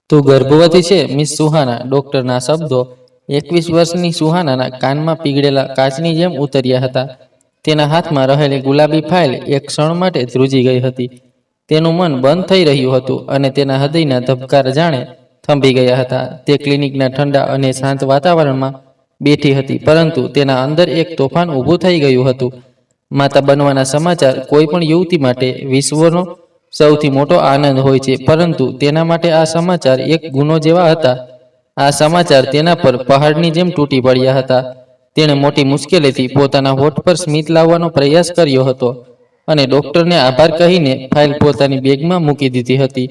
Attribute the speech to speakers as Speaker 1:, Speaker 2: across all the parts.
Speaker 1: તું ગર્ભવતી છે મિસ સુહાના? ડોક્ટરના શબ્દો 21 વર્ષની સુહાનાના કાનમાં પીગળેલા કાચની જેમ ઉતર્યા હતા. તેના હાથમાં રહેલી ગુલાબી ફાઇલ એક ક્ષણ માટે ધ્રુજી ગઈ હતી. તેનું મન બંધ થઈ રહ્યું હતું અને તેના હૃદયના ધબકાર જાણે થંભી ગયા હતા. તે ક્લિનિકના ઠંડા અને શાંત વાતાવરણમાં બેઠી હતી, પરંતુ તેના અંદર એક તોફાન ઊભું થઈ ગયું હતું. માતા બનવાના સમાચાર કોઈ પણ યુવતી માટે વિશ્વનો સૌથી મોટો આનંદ હોય છે, પરંતુ તેના માટે આ સમાચાર એક ગુનો જેવા હતા. આ સમાચાર તેના પર પહાડની જેમ તૂટી પડ્યા હતા. તેણે મોટી મુશ્કેલીથી પોતાના હોઠ પર સ્મિત લાવવાનો પ્રયાસ કર્યો હતો અને ડોક્ટરને આભાર કહીને ફાઇલ પોતાની બેગમાં મૂકી દીધી હતી.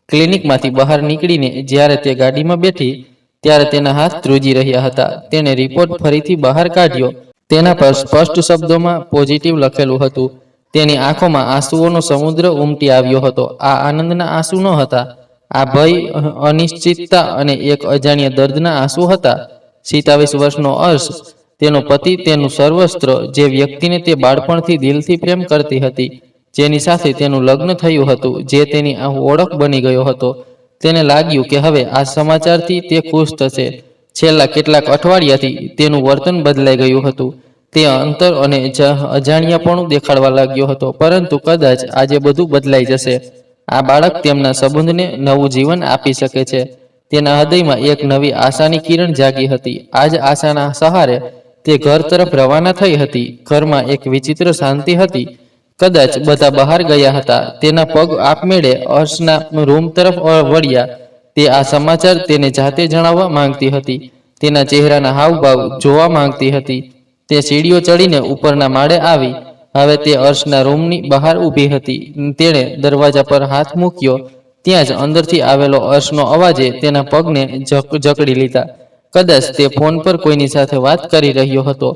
Speaker 1: ક્લિનિકમાંથી બહાર નીકળીને જ્યારે તે ગાડીમાં બેઠી ત્યારે તેના હાથ ધ્રુજી રહ્યા હતા. તેણે રિપોર્ટ ફરીથી બહાર કાઢ્યો. તેના પર સ્પષ્ટ શબ્દોમાં પોઝિટિવ લખેલું હતું. તેની આંખોમાં આંસુઓનો સમુદ્ર ઉમટી આવ્યો હતો. આ આનંદના આંસુ ન હતા. આ ભય, અનિશ્ચિતતા અને એક અજાણ્યા દર્દના આંસુ હતા. 27 વર્ષનો અર્શ, તેનો પતિ, તેનું સર્વસ્ત્ર, જે વ્યક્તિને તે બાળપણથી દિલથી પ્રેમ કરતી હતી, જેની સાથે તેનું લગ્ન થયું હતું, જે તેની ઓળખ બની ગયો હતો. તેને લાગ્યું કે હવે આ સમાચારથી તે ખુશ થશે. છેલ્લા કેટલાક અઠવાડિયાથી તેનું વર્તન બદલાઈ ગયું હતું. તે અંતર અને અજાણ્યાપણું દેખાડવા લાગ્યો હતો, પરંતુ કદાચ આજે બધું બદલાઈ જશે. આ બાળક તેમના સંબંધને નવું જીવન આપી શકે છે. તેના હૃદયમાં એક નવી આશાની કિરણ જાગી હતી. આ જ આશાના સહારે તે ઘર તરફ રવાના થઈ હતી. ઘરમાં એક વિચિત્ર શાંતિ હતી. કદાચ બધા બહાર ગયા હતા. તેના પગ આપમેળે અર્શના રૂમ તરફ વળ્યા. તે આ સમાચાર તેને જાતે જણાવવા માંગતી હતી. તેના ચહેરાના હાવભાવ જોવા માંગતી હતી. તે સીડીઓ ચડીને ઉપરના માળે આવી. હવે તે અર્શના રૂમની બહાર ઊભી હતી. તેણે દરવાજા પર હાથ મૂક્યો. ત્યાં જ અંદરથી આવેલો અર્શનો અવાજે તેના પગને જકડી લીધા. કદાચ તે ફોન પર કોઈની સાથે વાત કરી રહ્યો હતો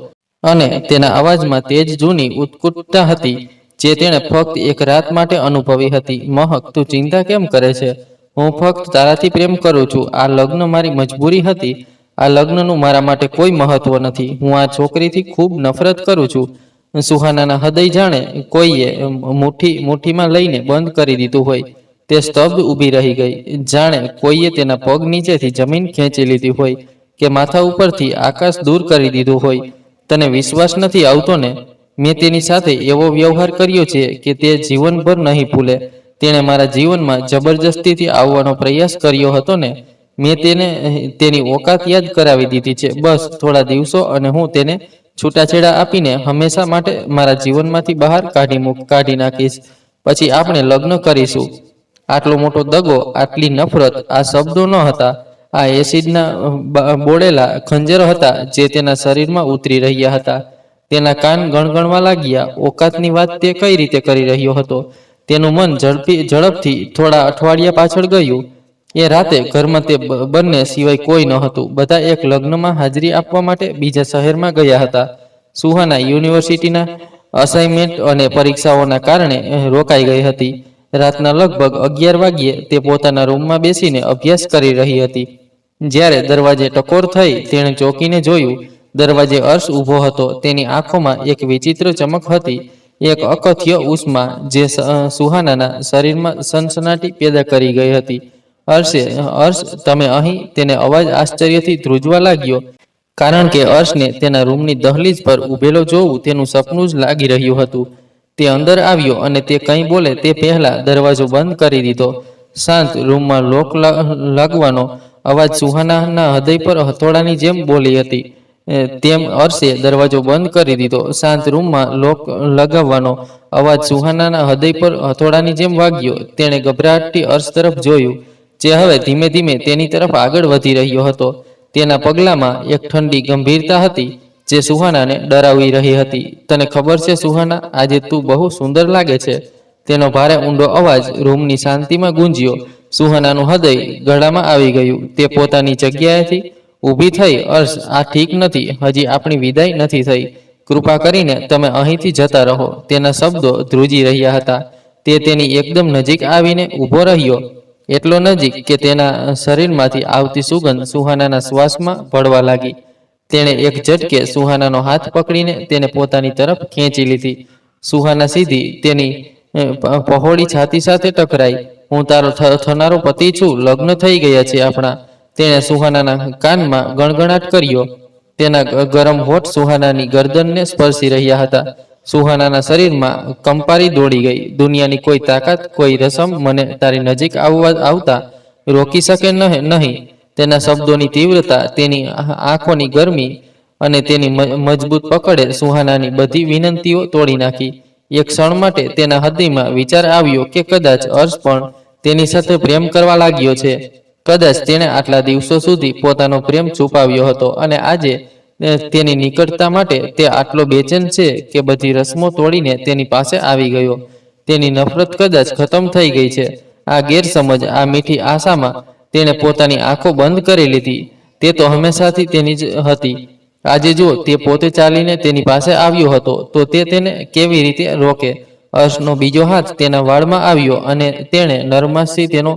Speaker 1: અને તેના અવાજમાં તે જ જૂની ઉત્કુટતા હતી જે તેણે ફક્ત એક રાત માટે અનુભવી હતી. મહક, તું ચિંતા કેમ કરે છે? હું ફક્ત તારાથી પ્રેમ કરું છું. આ લગ્ન મારી મજબૂરી હતી. આ લગ્નનું મારા માટે કોઈ મહત્વ નથી. હું આ છોકરીથી ખૂબ નફરત કરું છું. સુહાનાના હૃદય જાણે કોઈએ મુઠ્ઠીમાં લઈને બંધ કરી દીધું હોય. તે સ્તબ્ધ ઊભી રહી ગઈ, જાણે કોઈએ તેના પગ નીચેથી જમીન ખેંચી લીધી હોય કે માથા ઉપરથી આકાશ દૂર કરી દીધું હોય. તને વિશ્વાસ નથી આવતો ને? મેં તેની સાથે એવો વ્યવહાર કર્યો છે કે તે જીવનભર નહીં ભૂલે. તેણે મારા જીવનમાં જબરજસ્તીથી આવવાનો પ્રયાસ કર્યો હતો ને? મેં તેને તેની ઓકાત યાદ કરાવી દીધી છે. બસ થોડા દિવસો અને હું તેને છૂટાછેડા આપીને હંમેશા માટે મારા જીવનમાંથી બહાર કાઢી નાખીશ. પછી આપણે લગ્ન કરીશું. આટલો મોટો દગો, આટલી નફરત, આ શબ્દો ન હતા. આ એસિડના બોળેલા ખંજર હતા જે તેના શરીરમાં ઉતરી રહ્યા હતા. તેના કાન ગણગણવા લાગ્યા. ઓકાતની વાત તે કઈ રીતે કરી રહ્યો હતો? તેનું મન ઝડપથી થોડા અઠવાડિયા પાછળ ગયું. એ રાતે ઘરમાં તે બંને સિવાય કોઈ ન હતું. બધા એક લગ્નમાં હાજરી આપવા માટે બીજા શહેરમાં ગયા હતા. સુહાના યુનિવર્સિટીના અસાઇનમેન્ટ અને પરીક્ષાઓના કારણે રોકાઈ ગઈ હતી. રાતના લગભગ 11 વાગ્યે તે પોતાના રૂમમાં બેસીને અભ્યાસ કરી રહી હતી. જ્યારે દરવાજે ટકોર થઈ, તેણે ચોંકીને જોયું. દરવાજે અર્શ ઊભો હતો. તેની આંખોમાં એક વિચિત્ર ચમક હતી, એક અકથ્ય ઉષ્મા જે સુહાનાના શરીરમાં સનસનાટી પેદા કરી ગઈ હતી. અર્શ, તમે અહીં? તેને અવાજ આશ્ચર્યથી ધ્રુજવા લાગ્યો, કારણ કે અર્શને તેના રૂમની દહલીજ પર ઊભેલો જોવું તેનું સપનું જ લાગી રહ્યું હતું. તે અંદર આવ્યો અને તે કંઈ બોલે તે પહેલા દરવાજો બંધ કરી દીધો. શાંત રૂમમાં લોક લાગવાનો અવાજ સુહાનાના હૃદય પર હથોડાની જેમ બોલી હતી. તેમ અર્શે દરવાજો બંધ કરી દીધો. શાંત રૂમમાં લોક લગાવવાનો અવાજ સુહાનાના હૃદય પર હથોડાની જેમ વાગ્યો. તેણે ગભરાટથી અર્શ તરફ જોયું, જે હવે ધીમે ધીમે તેની તરફ આગળ વધી રહ્યો હતો. તેના પગલામાં એક ઠંડી ગંભીરતા હતી જે સુહાનાને ડરાવી રહી હતી. તને ખબર છે સુહાના, આજે તું બહુ સુંદર લાગે છે. તેનો ભારે ઊંડો અવાજ રૂમની શાંતિમાં ગુંજ્યો. સુહાનાનું હૃદય ગળામાં આવી ગયું. તે પોતાની જગ્યાએથી ઊભી થઈ. અર્શ, આ ઠીક નથી. હજી આપણી વિદાય નથી થઈ. કૃપા કરીને તમે અહીંથી જતા રહો. તેના શબ્દો ધ્રુજી રહ્યા હતા. તે તેની એકદમ નજીક આવીને ઊભો રહ્યો, એટલો નજીક કે તેના શરીરમાંથી આવતી સુગંધ સુહાનાના શ્વાસમાં ભળવા લાગી. તેણે એક ઝટકે સુહાનાનો હાથ પકડીને તેને પોતાની તરફ ખેંચી લીધી. સુહાના સીધી તેની પહોળી છાતી સાથે ટકરાઈ. હું તારો થનારો પતિ છું, લગ્ન થઈ ગયા છે આપણા. તેણે સુહાનાના કાનમાં ગણગણાટ કર્યો. તેના ગરમ હોઠ સુહાનાની ગરદનને સ્પર્શી રહ્યા હતા. સુહાનાના શરીરમાં કંપારી દોડી ગઈ. દુનિયાની કોઈ તાકાત, કોઈ રસમ મને તારી નજીક આવતા રોકી શકે નહીં. તેના શબ્દોની તીવ્રતા, તેની આંખોની ગરમી અને તેની મજબૂત પકડે સુહાનાની બધી વિનંતીઓ તોડી નાખી. એક ક્ષણ માટે તેના હૃદયમાં વિચાર આવ્યો કે કદાચ હર્ષ પણ તેની સાથે પ્રેમ કરવા લાગ્યો છે. કદાચ તેણે આટલા દિવસો સુધી પોતાનો પ્રેમ છુપાવ્યો હતો અને આજે તેની નિકટતા માટે તે આટલો બેચેન છે કે બધી રસ્મો તોડીને તેની પાસે આવી ગયો. તેની નફરત કદાચ ખતમ થઈ ગઈ છે. આ ગેરસમજ, આ મીઠી આશામાં તેણે પોતાની આંખો બંધ કરી લીધી. તે તો હંમેશાથી તેની જ હતી. આજે જો તે પોતે ચાલીને તેની પાસે આવ્યો હતો તો તે તેને કેવી રીતે રોકે? હર્ષનો બીજો હાથ તેના વાળમાં આવ્યો અને તેણે નરમાશથી તેનો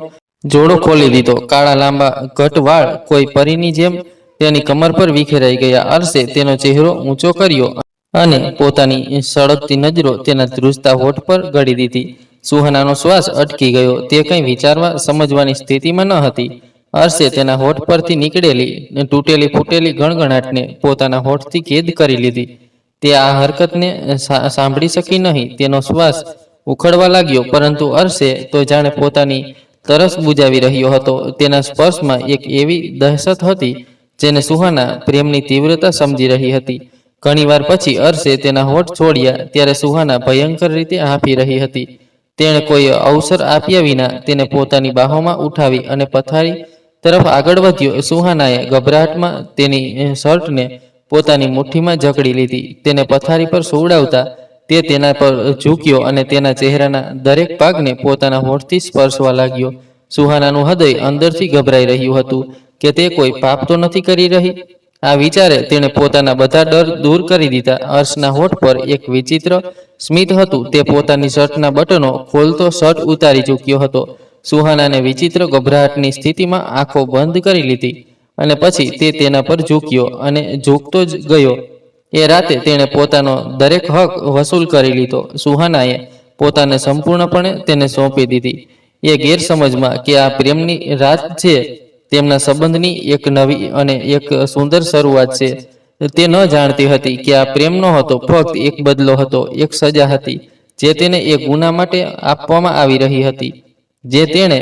Speaker 1: જોડો ખોલી દીધો. કાળા લાંબા ઘટ વાળ કોઈ પરીની જેમ તેની કમર પર વિખેરાઈ ગયા. હર્ષે તેનો ચહેરો ઊંચો કર્યો અને પોતાની સળગતી નજરો તેના ધ્રુજતા હોઠ પર ગળી દીધી. સુહાનાનો શ્વાસ અટકી ગયો. તે કંઈ વિચારવા સમજવાની સ્થિતિમાં ન હતી. હર્ષે તેના હોઠ પરથી નીકળેલી તૂટેલી ફૂટેલી ગણગણાટને પોતાના હોઠથી કેદ કરી લીધી. તે આ હરકતને સાંભળી શકી નહીં. તેનો શ્વાસ ઉખડવા લાગ્યો, પરંતુ હર્ષે તો જાણે પોતાની તરસ બુજાવી રહ્યો હતો. તેના સ્પર્શમાં એક એવી દહેશત હતી જેને સુહાના પ્રેમની તીવ્રતા સમજી રહી હતી. ઘણીવાર પછી હર્ષે તેના હોઠ છોડ્યા ત્યારે સુહાના ભયંકર રીતે હાંફી રહી હતી. તેણે કોઈ અવસર આપ્યા વિના તેને પોતાની બાહોમાં ઉઠાવી અને પથારી તરફ આગળ વધ્યો. સુહાનાએ ગભરાટમાં તેની શર્ટને પોતાની મુઠ્ઠીમાં જકડી લીધી. તેને પથારી પર સુવડાવતા તે તેના પર ઝૂક્યો અને તેના ચહેરાના દરેક ભાગને પોતાના હોઠથી સ્પર્શવા લાગ્યો. સુહાનાનું હૃદય અંદરથી ગભરાઈ રહ્યું હતું કે તે કોઈ પાપ તો નથી કરી રહી. આ વિચારે તેણે પોતાના બધા ડર દૂર કરી દીધા. હર્ષના હોઠ પર એક વિચિત્ર સ્મિત હતું. તે પોતાની શર્ટના બટનો ખોલતો શર્ટ ઉતારી ચૂક્યો હતો. સુહાનાને વિચિત્ર ગભરાટની સ્થિતિમાં આંખો બંધ કરી લીધી અને પછી તે તેના પર ઝૂક્યો અને ઝૂકતો જ ગયો. એ રાતે તેણે પોતાનો દરેક હક વસૂલ કરી લીધો. સુહાનાએ પોતાને સંપૂર્ણપણે તેને સોંપી દીધી. એ ગેરસમજમાં કે આ પ્રેમની રાત છે, તેમના સંબંધની એક નવી અને એક સુંદર શરૂઆત છે. તે ન જાણતી હતી કે આ પ્રેમ નહોતો, ફક્ત એક બદલો હતો, એક સજા હતી જે તેને એક ગુના માટે આપવામાં આવી રહી હતી, જે તેણે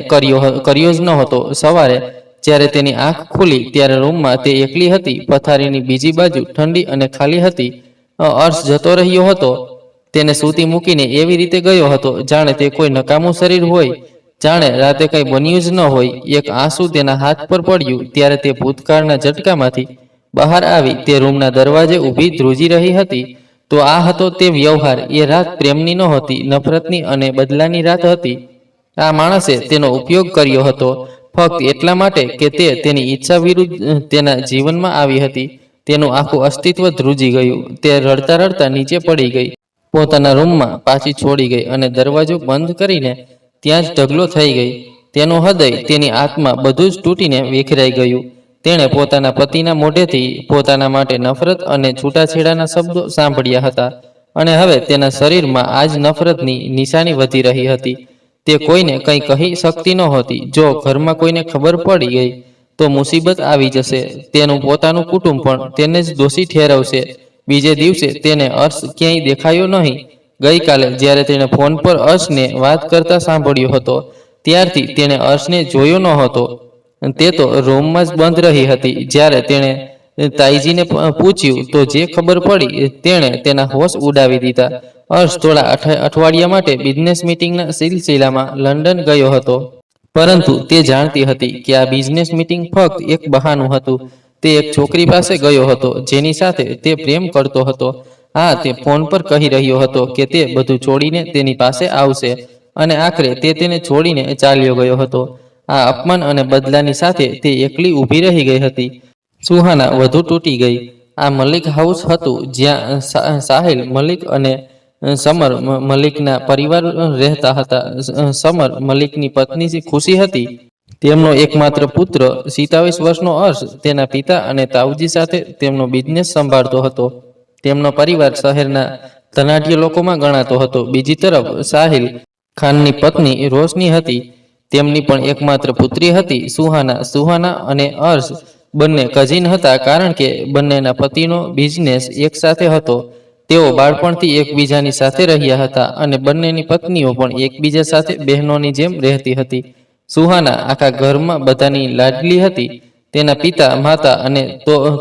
Speaker 1: કર્યો જ નહોતો. સવારે જ્યારે તેની આંખ ખુલી ત્યારે રૂમમાં તે એકલી હતી. પથારીની બીજી બાજુ ઠંડી અને ખાલી હતી. હર્ષ જતો રહ્યો હતો. તેને સૂતી મૂકીને એવી રીતે ગયો હતો જાણે તે કોઈ નકામું શરીર હોય, જાણે રાતે કંઈ બન્યું જ ન હોય. એક આંસુ તેના હાથ પર પડ્યું ત્યારે તે ભૂતકાળના ઝટકામાંથી બહાર આવી તે રૂમના દરવાજે ઊભી ધ્રુજી રહી હતી. તો આ હતો તે વ્યવહાર. એ રાત પ્રેમની નહોતી, નફરતની અને બદલાની રાત હતી. આ માણસે તેનો ઉપયોગ કર્યો હતો ફક્ત એટલા માટે કે તે તેની ઈચ્છા વિરુદ્ધ તેના જીવનમાં આવી હતી. તેનું આખું અસ્તિત્વ ધ્રુજી ગયું. તે રડતા રડતા નીચે પડી ગઈ, પોતાના રૂમમાં પાછી છોડી ગઈ અને દરવાજો બંધ કરીને ત્યાં જ ઢગલો થઈ ગઈ. તેનું હૃદય, તેની આત્મા બધું જ તૂટીને વિખરાઈ ગયું. તેણે પોતાના પતિના મોઢેથી પોતાના માટે નફરત અને છૂટાછેડાના શબ્દો સાંભળ્યા હતા અને હવે તેના શરીરમાં આ જ નફરતની નિશાની વધી રહી હતી. તે કોઈને કંઈ કહી શકતી નહોતી. જો ઘરમાં કોઈને ખબર પડી ગઈ તો મુસીબત આવી જશે. તેનું પોતાનું કુટુંબ પણ તેને જ દોષી ઠેરવશે. બીજે દિવસે તેને હર્ષ ક્યાંય દેખાયો નહીં. ગઈકાલે જ્યારે તેણે ફોન પર હર્ષને વાત કરતા સાંભળ્યો હતો ત્યારથી તેણે હર્ષને જોયો નહોતો. તે તો રૂમમાં જ બંધ રહી હતી. જ્યારે તેણે તાઈજીને પૂછ્યું તો જે ખબર પડી તેણે તેના હોશ ઉડાવી દીધા. હર્ષ થોડા અઠવાડિયા માટે બિઝનેસ મીટિંગના સિલસિલામાં લંડન ગયો હતો, પરંતુ તે જાણતી હતી કે આ બિઝનેસ મીટિંગ ફક્ત એક બહાનું હતું. તે એક છોકરી પાસે ગયો હતો જેની સાથે તે પ્રેમ કરતો હતો. હા, તે ફોન પર કહી રહ્યો હતો કે તે બધું છોડીને તેની પાસે આવશે અને આખરે તે તેને છોડીને ચાલ્યો ગયો હતો. આ અપમાન અને બદલાની સાથે તે એકલી ઊભી રહી ગઈ હતી. સુહાના વધુ તૂટી ગઈ. આ મલિક હાઉસ હતું જ્યાં સાહિલ મલિક અને સમર મલિકના પરિવાર રહેતા હતા. સમર મલિકની પત્ની ખુશી હતી. તેમનો એકમાત્ર પુત્ર 27 વર્ષનો હર્ષ તેના પિતા અને તાઉજી સાથે તેમનો બિઝનેસ સંભાળતો હતો. તેમનો પરિવાર શહેરના ધનાઢ્ય લોકોમાં ગણાતો હતો. બીજી તરફ સાહિલ ખાનની પત્ની રોશની હતી. તેમની પણ એકમાત્ર પુત્રી હતી સુહાના. સુહાના અને અર્શ બંને કઝિન હતા, કારણ કે બંનેના પતિનો બિઝનેસ એક સાથે હતો. તેઓ બાળપણથી એકબીજાની સાથે રહ્યા હતા અને બંનેની પત્નીઓ પણ એકબીજા સાથે બહેનોની જેમ રહેતી હતી. સુહાના આખા ઘરમાં બધાની લાડલી હતી. તેના પિતા, માતા અને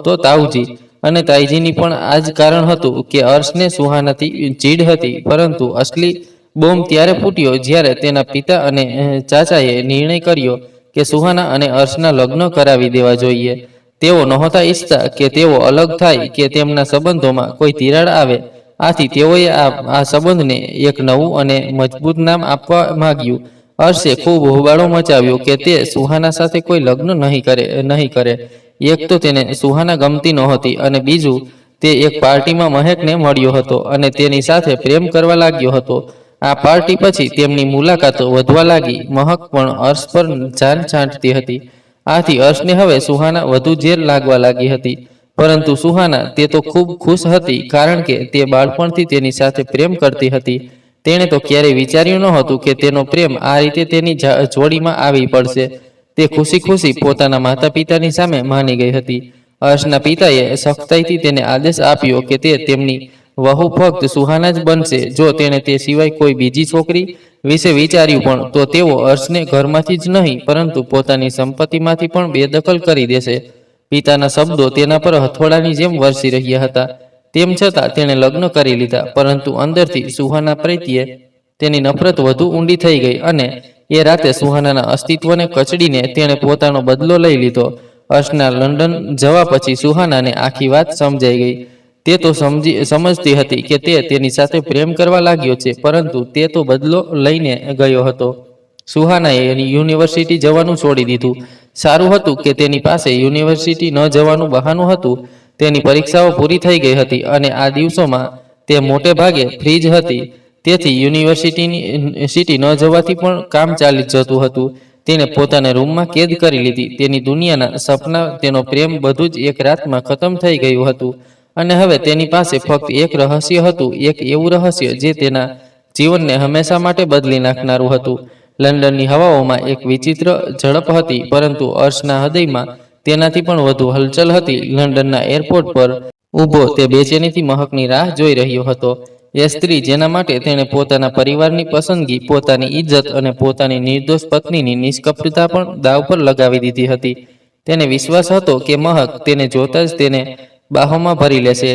Speaker 1: તો તાઉજી અને તાઈજીની પણ આ જ કારણ હતું કે અર્શને સુહાનાથી ચીડ હતી. પરંતુ અસલી બોમ્બ ત્યારે ફૂટ્યો જ્યારે તેના પિતા અને ચાચાએ નિર્ણય કર્યો કે સુહાના અને અર્શના લગ્ન કરાવી દેવા જોઈએ. તેઓ નહોતા ઈચ્છતા કે તેઓ અલગ થાય કે તેમના સંબંધોમાં કોઈ તિરાડ આવે. આથી તેઓએ આ સંબંધને એક નવું અને મજબૂત નામ આપવા માંગ્યું. અર્શે ખૂબ હોબાળો મચાવ્યો કે તે સુહાના સાથે કોઈ લગ્ન નહીં કરે. એક તો તેને સુહાના ગમતી નહોતી અને બીજું, તે એક પાર્ટીમાં મહેકને મળ્યો હતો અને તેની સાથે પ્રેમ કરવા લાગ્યો હતો. આ પાર્ટી પછી તેમની મુલાકાતો વધવા લાગી. મહક પણ અર્શ પર જાન છાંટતી હતી. આથી અર્શને હવે સુહાના વધુ ઝેર લાગવા લાગી હતી. પરંતુ સુહાના તે તો ખૂબ ખુશ હતી, કારણ કે તે બાળપણથી તેની સાથે પ્રેમ કરતી હતી. તેણે તો ક્યારેય વિચાર્યું નહોતું કે તેનો પ્રેમ આ રીતે તેની જોડીમાં આવી પડશે. તે ખુશી ખુશી પોતાના માતા પિતાની સામે માની ગઈ હતી. અર્શના પિતાએ સખ્તાઈથી તેને આદેશ આપ્યો કે તે તેમની વહુ ફક્ત સુહાના જ બનશે. જો તેણે તે સિવાય કોઈ બીજી છોકરી વિશે વિચાર્યું પણ તો તેઓ અર્શને ઘરમાંથી જ નહીં પરંતુ પોતાની સંપત્તિમાંથી પણ બેદખલ કરી દેશે. પિતાના શબ્દો તેના પર હથોડાની જેમ વરસી રહ્યા હતા. તેમ છતાં તેણે લગ્ન કરી લીધા. પરંતુ અંદરથી સુહાના પ્રત્યે તેની નફરત વધુ ઊંડી થઈ ગઈ અને એ રાતે સુહાનાના અસ્તિત્વને કચડીને તેણે પોતાનો બદલો લઈ લીધો. અર્શના લંડન જવા પછી સુહાનાને આખી વાત સમજાઈ ગઈ. તે તો સમજતી હતી કે તે તેની સાથે પ્રેમ કરવા લાગ્યો છે, પરંતુ તે તો બદલો લઈને ગયો હતો. સુહાનાએ યુનિવર્સિટી જવાનું છોડી દીધું. સારું હતું કે તેની પાસે યુનિવર્સિટી ન જવાનું બહાનું હતું. તેની પરીક્ષાઓ પૂરી થઈ ગઈ હતી અને આ દિવસોમાં તે મોટે ભાગે ફ્રી જ હતી. તેથી યુનિવર્સિટી ન જવાથી પણ કામ ચાલી જતું હતું. તેણે પોતાના રૂમમાં કેદ કરી લીધી. તેની દુનિયાના સપના, તેનો પ્રેમ બધું જ એક રાતમાં ખતમ થઈ ગયું હતું. અને હવે તેની પાસે ફક્ત એક રહસ્ય હતું, એક એવું રહસ્ય જે તેના જીવનને હંમેશા માટે બદલી નાખનારું હતું. લંડનની હવાઓમાં એક વિચિત્ર ઝડપ હતી, પરંતુ અર્શના હૃદયમાં તેનાથી પણ વધુ હલચલ હતી. લંડનના એરપોર્ટ પર ઊભો તે બેચેનીથી મહકની રાહ જોઈ રહ્યો હતો. એ સ્ત્રી જેના માટે તેણે પોતાના પરિવારની પસંદગી, પોતાની ઇજ્જત અને પોતાની નિર્દોષ પત્નીની નિષ્કપટતા પણ દાવ પર લગાવી દીધી હતી. તેને વિશ્વાસ હતો કે મહક તેને જોતા જ તેને બાહોમાં ભરી લેશે,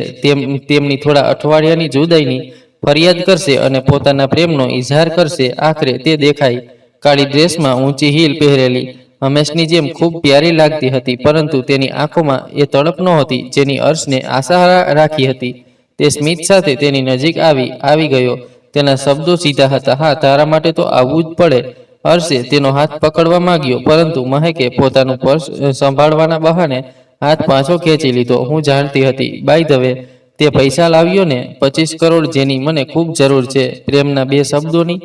Speaker 1: તેમની થોડા અઠવાડિયાની જુદાઈની ફરિયાદ કરશે અને પોતાના પ્રેમનો ઇઝહાર કરશે. આખરે તે દેખાઈ. કાળી ડ્રેસમાં ઊંચી હીલ પહેરેલી, હંમેશની જેમ ખૂબ પ્યારી લાગતી હતી, પરંતુ તેની આંખોમાં એ તડપ નહોતી જેની અર્શને આશા રાખી હતી. તે સ્મિત સાથે તેની નજીક આવી ગયો. તેના શબ્દો સીધા હતા. હા, તારા માટે તો આવવું જ પડે. અર્શે તેનો હાથ પકડવા માંગ્યો, પરંતુ મહેકે પોતાનું પર્સ સંભાળવાના બહાને હાથ પાછો ખેંચી લીધો. હું જાણતી હતી. બાય ધ વે, તે પૈસા લાવ્યો ને? 25 કરોડ, જેની મને ખૂબ જરૂર છે. પ્રેમના બે શબ્દોની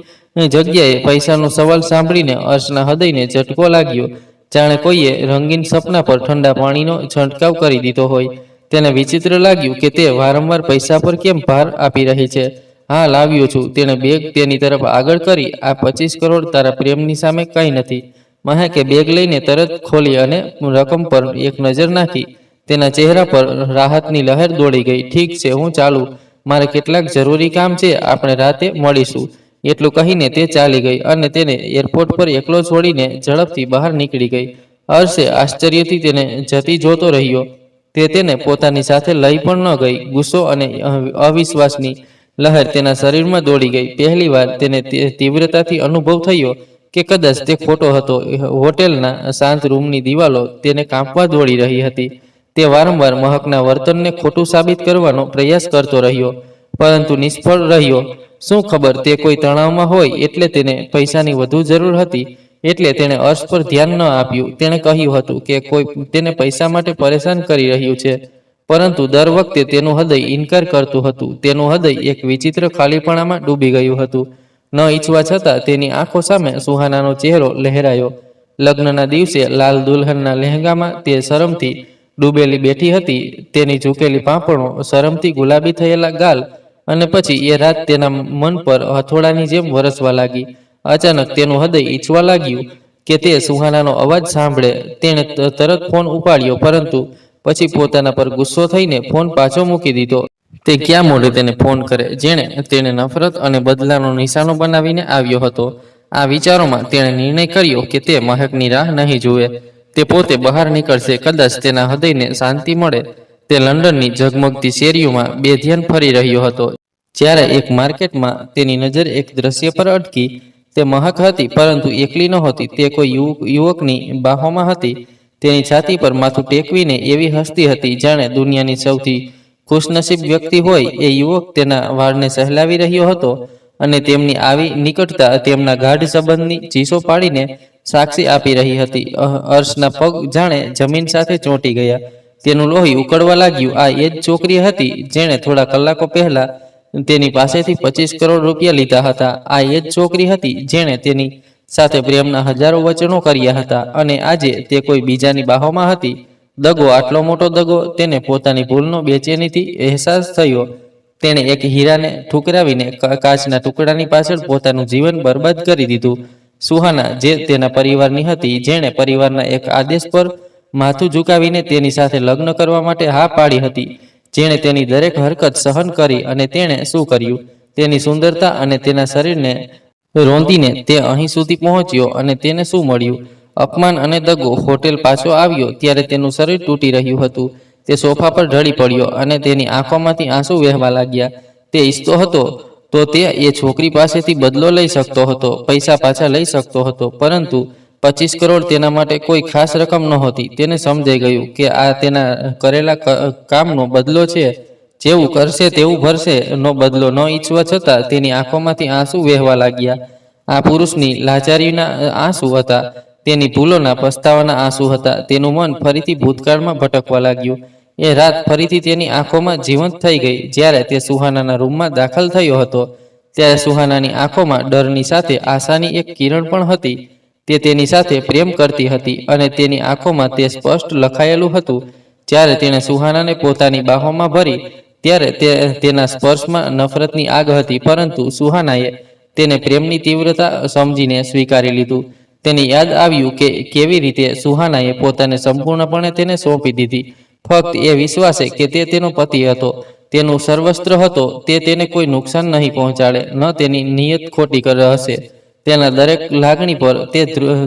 Speaker 1: જગ્યાએ પૈસાનો સવાલ સાંભળીને અર્શના હૃદયને ઝટકો લાગ્યો, જાણે કોઈએ રંગીન સપના પર ઠંડા પાણીનો છંટકાવ કરી દીધો હોય. તેને વિચિત્ર લાગ્યું કે તે વારંવાર પૈસા પર કેમ ભાર આપી રહી છે. હા, લાવ્યો છું. તેણે બેગ તેની તરફ આગળ કરી. આ 25 કરોડ તારા પ્રેમની સામે કંઈ નથી. મહેકે બેગ લઈને તરત ખોલી અને રકમ પર એક નજર નાખી. તેના ચહેરા પર રાહતની લહેર દોડી ગઈ. ઠીક છે, હું ચાલું. મારે કેટલાક જરૂરી કામ છે. આપણે રાતે મળીશું. એટલું કહીને તે ચાલી ગઈ અને તેને એરપોર્ટ પર એકલો છોડીને ઝડપથી બહાર નીકળી ગઈ. અર્શે આશ્ચર્યથી તેને જતી જોતો રહ્યો. તે તેને પોતાની સાથે લઈ પણ ન ગઈ. ગુસ્સો અને અવિશ્વાસની લહેર તેના શરીરમાં દોડી ગઈ. પહેલીવાર તેને તીવ્રતાથી અનુભવ થયો કે કદાચ તે ખોટો હતો. હોટેલના શાંત રૂમની દિવાલો તેને કાંપવા દોડી રહી હતી. તે વારંવાર મહકના વર્તનને ખોટું સાબિત કરવાનો પ્રયાસ કરતો રહ્યો, પરંતુ નિષ્ફળ રહ્યો. શું ખબર તે કોઈ તણાવમાં હોય, એટલે તેને પૈસાની વધુ જરૂર હતી. એટલે તેણે અર્શ પર ધ્યાન ન આપ્યું. તેણે કહ્યું હતું કે કોઈ તેને પૈસા માટે પરેશાન કરી રહ્યું છે, પરંતુ દર વખતે તેનું હૃદય ઇનકાર કરતું હતું. તેનું હૃદય એક વિચિત્ર ખાલીપણામાં ડૂબી ગયું હતું. ન ઈચ્છવા છતાં તેની આંખો સામે સુહાનાનો ચહેરો લહેરાયો. લગ્નના દિવસે લાલ દુલ્હનના લહેંગામાં તે શરમથી ડૂબેલી બેઠી હતી. તેની ઝૂકેલી પાંપણો, શરમથી ગુલાબી થયેલા ગાલ, અને પછી એ રાત તેના મન પર હથોડાની જેમ વરસવા લાગી. અચાનક તેનું હૃદય ઈચ્છવા લાગ્યું કે તે સુહાનાનો અવાજ સાંભળે. તેણે તરત ફોન ઉપાડ્યો, પરંતુ પછી પોતાના પર ગુસ્સો થઈને ફોન પાછો મૂકી દીધો. તે ક્યાં મોઢે તેને ફોન કરે, જેણે તેને નફરત અને બદલાનો નિશાનો બનાવીને આવ્યો હતો. આ વિચારોમાં તેણે નિર્ણય કર્યો કે તે મહેકની રાહ નહીં જુએ. તે પોતે બહાર નીકળશે, કદાચ તેના હૃદયને શાંતિ મળે. તે લંડનની ઝગમગતી શેરીઓમાં બેધ્યાન ફરી રહ્યો હતો, જ્યારે એક માર્કેટમાં તેની નજર એક દ્રશ્ય પર અટકી. તે મહક હતી, પરંતુ એકલી નહોતી. તે કોઈ યુવકની બાહોમાં હતી. તેની છાતી પર માથું ટેકવીને એવી હસતી હતી, જાણે દુનિયાની સૌથી ખુશનસીબ વ્યક્તિ હોય. એ યુવક તેના વાળને સહેલાવી રહ્યો હતો અને તેમની આવી નિકટતા તેમના ગાઢ સંબંધની ચીસો પાડીને સાક્ષી આપી રહી હતી. અર્શના પગ જાણે જમીન સાથે ચોંટી ગયા. તેનું લોહી ઉકળવા લાગ્યું. આ એ જ છોકરી હતી જેણે થોડા કલાકો પહેલા તેની પાસેથી 25 કરોડ રૂપિયા લીધા હતા. આ એ જ છોકરી હતી જેણે તેની સાથે પ્રેમના હજારો વચનો કર્યા હતા, અને આજે તે કોઈ બીજાની બાહોમાં હતી. દગો, આટલો મોટો દગો! તેને પોતાની ભૂલનો બેચેનીથી અહેસાસ થયો. તેણે એક હીરાને ઠુકરાવીને કાચના ટુકડાની પાછળ પોતાનું જીવન બરબાદ કરી દીધું. સુહાના, જે તેના પરિવારની હતી, જેણે પરિવારના એક આદેશ પર માથું ઝુકાવીને તેની સાથે લગ્ન કરવા માટે હા પાડી હતી, જેણે તેની દરેક હરકત સહન કરી, અને તેણે શું કર્યું? તેની સુંદરતા અને તેના શરીરને રોંદીને તે અહીં સુધી પહોંચ્યો, અને તેને શું મળ્યું? અપમાન અને દગો. હોટેલ પાછો આવ્યો ત્યારે તેનું શરીર તૂટી રહ્યું હતું. તે સોફા પર ઢળી પડ્યો અને તેની આંખોમાંથી આંસુ વહેવા લાગ્યા. તે ઈચ્છતો હતો તો તે એ છોકરી પાસેથી બદલો લઈ શકતો હતો, પૈસા પાછા લઈ શકતો હતો, પરંતુ 25 કરોડ તેના માટે કોઈ ખાસ રકમ નહોતી. તેને સમજાઈ ગયું કે આ તેના કરેલા કામનો બદલો છે. જેવું કરશે તેવું ભરશે નો બદલો ન ઈચ્છવા છતાં તેની આંખોમાંથી આંસુ વહેવા લાગ્યા. આ પુરુષની લાચારીના આંસુ હતા, તેની ભૂલોના પસ્તાવાના આંસુ હતા. તેનું મન ફરીથી ભૂતકાળમાં ભટકવા લાગ્યું. એ રાત ફરીથી તેની આંખોમાં જીવંત થઈ ગઈ. જ્યારે તે સુહાનાના રૂમમાં દાખલ થયો હતો, ત્યારે સુહાનાની આંખોમાં ડરની સાથે આશાની એક કિરણ પણ હતી. તે તેની સાથે પ્રેમ કરતી હતી, અને તેની આંખોમાં તે સ્પષ્ટ લખાયેલું હતું. જ્યારે તેણે સુહાનાને પોતાની બાહોમાં ભરી, ત્યારે તેના સ્પર્શમાં નફરતની આગ હતી, પરંતુ સુહાનાએ તેને પ્રેમની તીવ્રતા સમજીને સ્વીકારી લીધું. તેને યાદ આવ્યું કે કેવી રીતે સુહાનાએ પોતાને સંપૂર્ણપણે તેને સોંપી દીધી, ફક્ત એ વિશ્વાસે કે તે તેનો પતિ હતો, તેનું સર્વસ્ત્ર હતો. તે તેને કોઈ નુકસાન નહીં પહોંચાડે, ન તેની નિયત ખોટી હશે. તેના દરેક લાગણી પર તે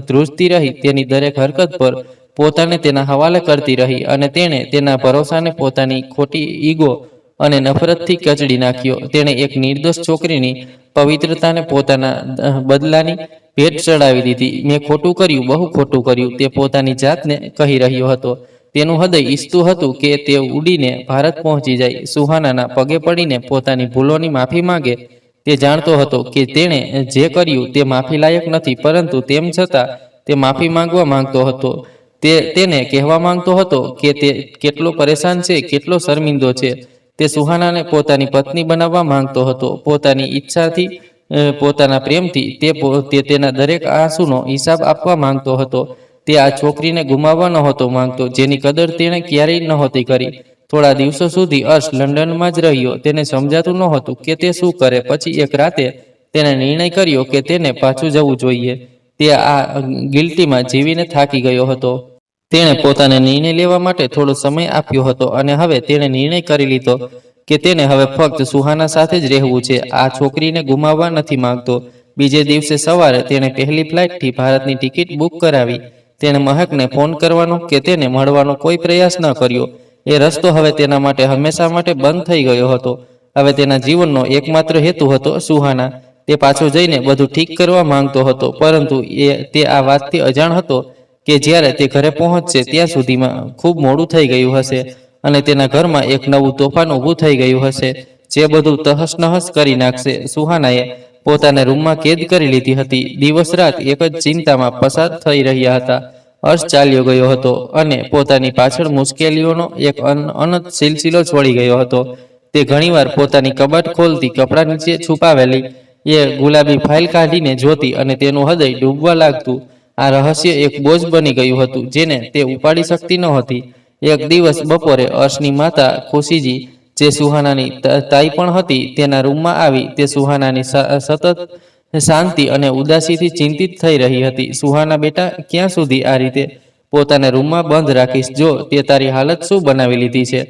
Speaker 1: ધ્રુજતી રહી, તેની દરેક હરકત પર પોતાને તેના હવાલે કરતી રહી, અને તેણે તેના ભરોસાને પોતાની ખોટી ઈગો અને નફરતથી કચડી નાખ્યો. તેણે એક નિર્દોષ છોકરીની પવિત્રતાને પોતાના બદલાની ભેટ ચડાવી દીધી. મેં ખોટું કર્યું, બહુ ખોટું કર્યું, તે પોતાની જાતને કહી રહ્યો હતો. તેનું હૃદય ઈચ્છતું હતું કે તે ઉડીને ભારત પહોંચી જાય, સુહાનાના પગે પડીને પોતાની ભૂલોની માફી માંગે. તે જાણતો હતો કે તેણે જે કર્યું તે માફી લાયક નથી, પરંતુ તેમ છતાં તે માફી માંગવા માંગતો હતો. તે તેને કહેવા માંગતો હતો કે તે કેટલો પરેશાન છે, કેટલો શર્મિંદો છે. તે સુહાનાને પોતાની પત્ની બનાવવા માંગતો હતો, પોતાની ઈચ્છાથી, પોતાના પ્રેમથી. તે તેના દરેક આંસુનો હિસાબ આપવા માંગતો હતો. તે આ છોકરીને ગુમાવવા નહોતો માંગતો, જેની કદર તેણે ક્યારેય નહોતી કરી. થોડા દિવસો સુધી અર્શ લંડનમાં જ રહ્યો. તેને સમજાતું નહોતું કે તે શું કરે. પછી એક રાતે તેણે નિર્ણય કર્યો કે તેને પાછું જવું જોઈએ. તે આ ગિલ્ટીમાં જીવીને થાકી ગયો હતો. તેણે પોતાને નિર્ણય લેવા માટે થોડો સમય આપ્યો હતો, અને હવે તેણે નિર્ણય કરી લીધો કે તેને હવે ફક્ત સુહાના સાથે જ રહેવું છે. આ છોકરીને ગુમાવવા નથી માંગતો. બીજે દિવસે સવારે તેણે પહેલી ફ્લાઇટથી ભારતની ટિકિટ બુક કરાવી. તેણે મહેકને ફોન કરવાનો કે તેને મળવાનો કોઈ પ્રયાસ ન કર્યો. એ રસ્તો હવે તેના માટે હંમેશા માટે બંધ થઈ ગયો હતો. હવે તેના જીવનનો એકમાત્ર હેતુ હતો સુહાના. તે પાછો જઈને બધું ઠીક કરવા માંગતો હતો, પરંતુ તે આ વાતથી અજાણ હતો કે જ્યારે તે ઘરે પહોંચશે ત્યાં સુધીમાં ખૂબ મોડું થઈ ગયું હશે, અને તેના ઘરમાં એક નવું તોફાન ઊભું થઈ ગયું હશે, જે બધું તહસ નહસ કરી નાખશે. સુહાનાએ પોતાને રૂમમાં કેદ કરી લીધી હતી. દિવસ રાત એક જ ચિંતામાં પસાર થઈ રહ્યા હતા. અર્શ ચાલ્યો ગયો હતો અને પોતાની પાછળ મુશ્કેલીઓનો એક અનંત સિલસિલો છોડી ગયો હતો. તે ઘણીવાર પોતાની કબાટ ખોલતી, કપડા નીચે છુપાવેલી એ ગુલાબી ફાઇલ કાઢીને જોતી, અને તેનું હૃદય ડૂબવા લાગતું. આ રહસ્ય એક બોજ બની ગયું હતું, જેને તે ઉપાડી શકતી નહોતી. એક દિવસ બપોરે અર્શની માતા ખુશીજી, જે સુહાનાની તાઈ પણ હતી, તેના રૂમમાં આવી. તે સુહાનાની સતત શાંતિ અને ઉદાસીથી ચિંતિત થઈ રહી હતી. સુહાના, બેટા, ક્યાં સુધી આ રીતે પોતાને રૂમમાં બંધ રાખીશ? જો તે તારી હાલત શું બનાવી લીધી છે?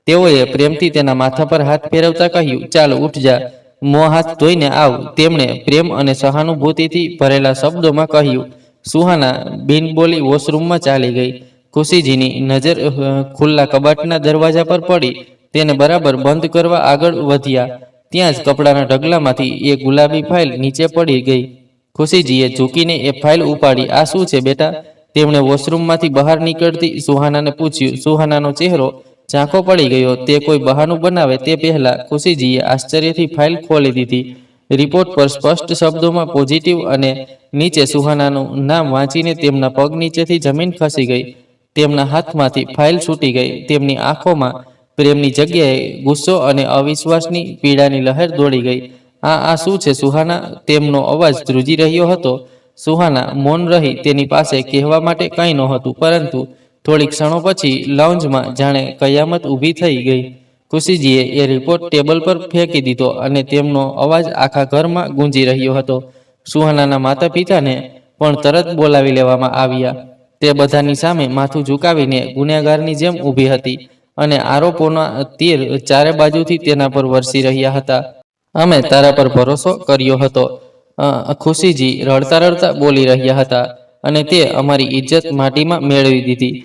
Speaker 1: તેઓએ પ્રેમથી તેના માથા પર હાથ ફેરવતા કહ્યું, ચાલ ઉઠ જા, મોં હાથ ધોઈને આવ. તેમણે પ્રેમ અને સહાનુભૂતિથી ભરેલા શબ્દોમાં કહ્યું. સુહાના બિનબોલી વોશરૂમમાં ચાલી ગઈ. ખુશીજીની નજર ખુલ્લા કબાટના દરવાજા પર પડી. તેને બરાબર બંધ કરવા આગળ વધ્યા ત્યાં જ કપડાના ઢગલામાંથી એ ગુલાબી ફાઇલ નીચે પડી ગઈ. ખુશીજીએ ઝૂકીને એ ફાઇલ ઉપાડી. આ શું છે બેટા? તેમણે વોશરૂમમાંથી બહાર નીકળતી સુહાનાને પૂછ્યું. સુહાનાનો ચહેરો ઝાંખો પડી ગયો. તે કોઈ બહાનું બનાવે તે પહેલા ખુશીજીએ આશ્ચર્યથી ફાઇલ ખોલી દીધી. રિપોર્ટ પર સ્પષ્ટ શબ્દોમાં પોઝિટિવ અને નીચે સુહાનાનું નામ વાંચીને તેમના પગ નીચેથી જમીન ખસી ગઈ. તેમના હાથમાંથી ફાઇલ છૂટી ગઈ. તેમની આંખોમાં પ્રેમની જગ્યાએ ગુસ્સો અને અવિશ્વાસની પીડાની લહેર દોડી ગઈ. આ શું છે સુહાના? તેમનો અવાજ ધ્રુજી રહ્યો હતો. સુહાના મૌન રહી. તેની પાસે કહેવા માટે કંઈ નહોતું, પરંતુ થોડી ક્ષણો પછી લાઉન્જમાં જાણે કયામત ઊભી થઈ ગઈ. ખુશીજીએ એ રિપોર્ટ ટેબલ પર ફેંકી દીધો અને તેમનો અવાજ આખા ઘરમાં ગુંજી રહ્યો હતો. સુહાનાના માતા પિતાને પણ તરત બોલાવી લેવામાં આવ્યા. તે બધાની સામે માથું ઝુકાવીને ગુનેગારની જેમ ઊભી હતી અને આરોપોના તીર ચારે બાજુથી તેના પર વરસી રહ્યા હતા. અમે તારા પર ભરોસો કર્યો હતો, ખુશીજી રડતા રડતા બોલી રહ્યા હતા, અને તે અમારી ઇજ્જત માટીમાં મેળવી દીધી.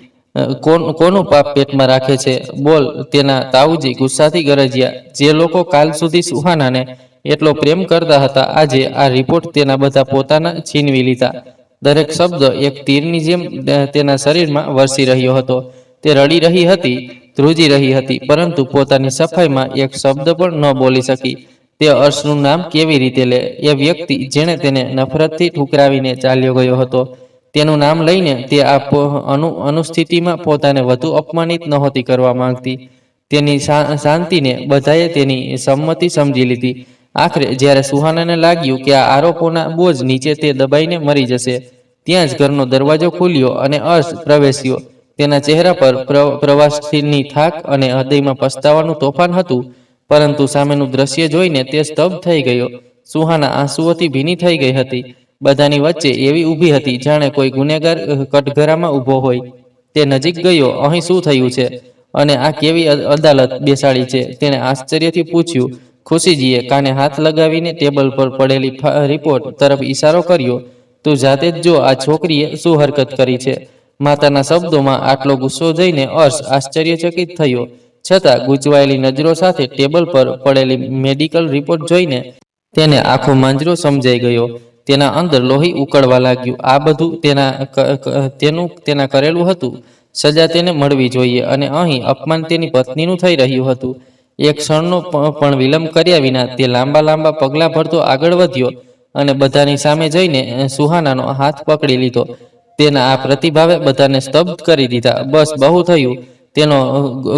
Speaker 1: કોનું પાપ પેટમાં રાખે છે? બોલ, તેના તાઉજી ગુસ્સાથી ગરજ્યા. જે લોકો કાલ સુધી સુહાનાને એટલો પ્રેમ કરતા હતા, આજે આ રિપોર્ટ તેના બધા પોતાના છીનવી લીધા. દરેક શબ્દ એક તીરની જેમ તેના શરીરમાં વરસી રહ્યો હતો. તે રડી રહી હતી, ધ્રુજી રહી હતી, પરંતુ પોતાની સફાઈમાં એક શબ્દ પણ ન બોલી શકી. તે અર્શનું નામ કેવી રીતે લે? એ વ્યક્તિ જેણે તેને નફરતથી ઠુકરાવીને ચાલ્યો ગયો હતો, તેનું નામ લઈને તે આ અનુસ્થિતિમાં પોતાને વધુ અપમાનિત નહોતી કરવા માંગતી. તેની શાંતિને બધાએ તેની સંમતિ સમજી લીધી. આખરે જ્યારે સુહાનાને લાગ્યું કે આ આરોપોના બોજ નીચે તે દબાઈને મરી જશે, ત્યાં જ ઘરનો દરવાજો ખુલ્યો અને અર્શ પ્રવેશ્યો. તેના ચહેરા પર પ્રવાસની થાક અને હૃદયમાં પસ્તાવાનું તોફાન હતું, પરંતુ સામેનું દ્રશ્ય જોઈને તે સ્તબ્ધ થઈ ગયો. સુહાના આંસુઓથી ભીની થઈ ગઈ હતી. બધાની વચ્ચે એવી ઊભી હતી જાણે કોઈ ગુનેગાર કટઘરામાં ઊભો હોય. તે નજીક ગયો. અહીં શું થયું છે અને આ કેવી અદાલત બેસાડી છે? તેણે આશ્ચર્યથી પૂછ્યું. ખુશીજીએ કાને હાથ લગાવીને ટેબલ પર પડેલી રિપોર્ટ તરફ ઈશારો કર્યો. તું જાતે જ જો આ છોકરીએ શું હરકત કરી છે. માતાના શબ્દોમાં આટલો ગુસ્સો જોઈને અર્શ આશ્ચર્યચકિત થયો. છતાં ગૂંચવાયેલી નજરો સાથે ટેબલ પર પડેલી મેડિકલ રિપોર્ટ જોઈને તેને આખો માંજરો સમજાઈ ગયો. તેના અંદર લોહી ઉકળવા લાગ્યું. આ બધું તેના કરેલું હતું. સજા તેને મળવી જોઈએ, અને અહીં અપમાન તેની પત્નીનું થઈ રહ્યું હતું. એક ક્ષણનો પણ વિલંબ કર્યા વિના તે લાંબા લાંબા પગલાં ભરતો આગળ વધ્યો અને બધાની સામે જઈને સુહાનાનો હાથ પકડી લીધો. તેના આ પ્રતિભાવે બધાને સ્તબ્ધ કરી દીધા. બસ, બહુ થયું. તેનો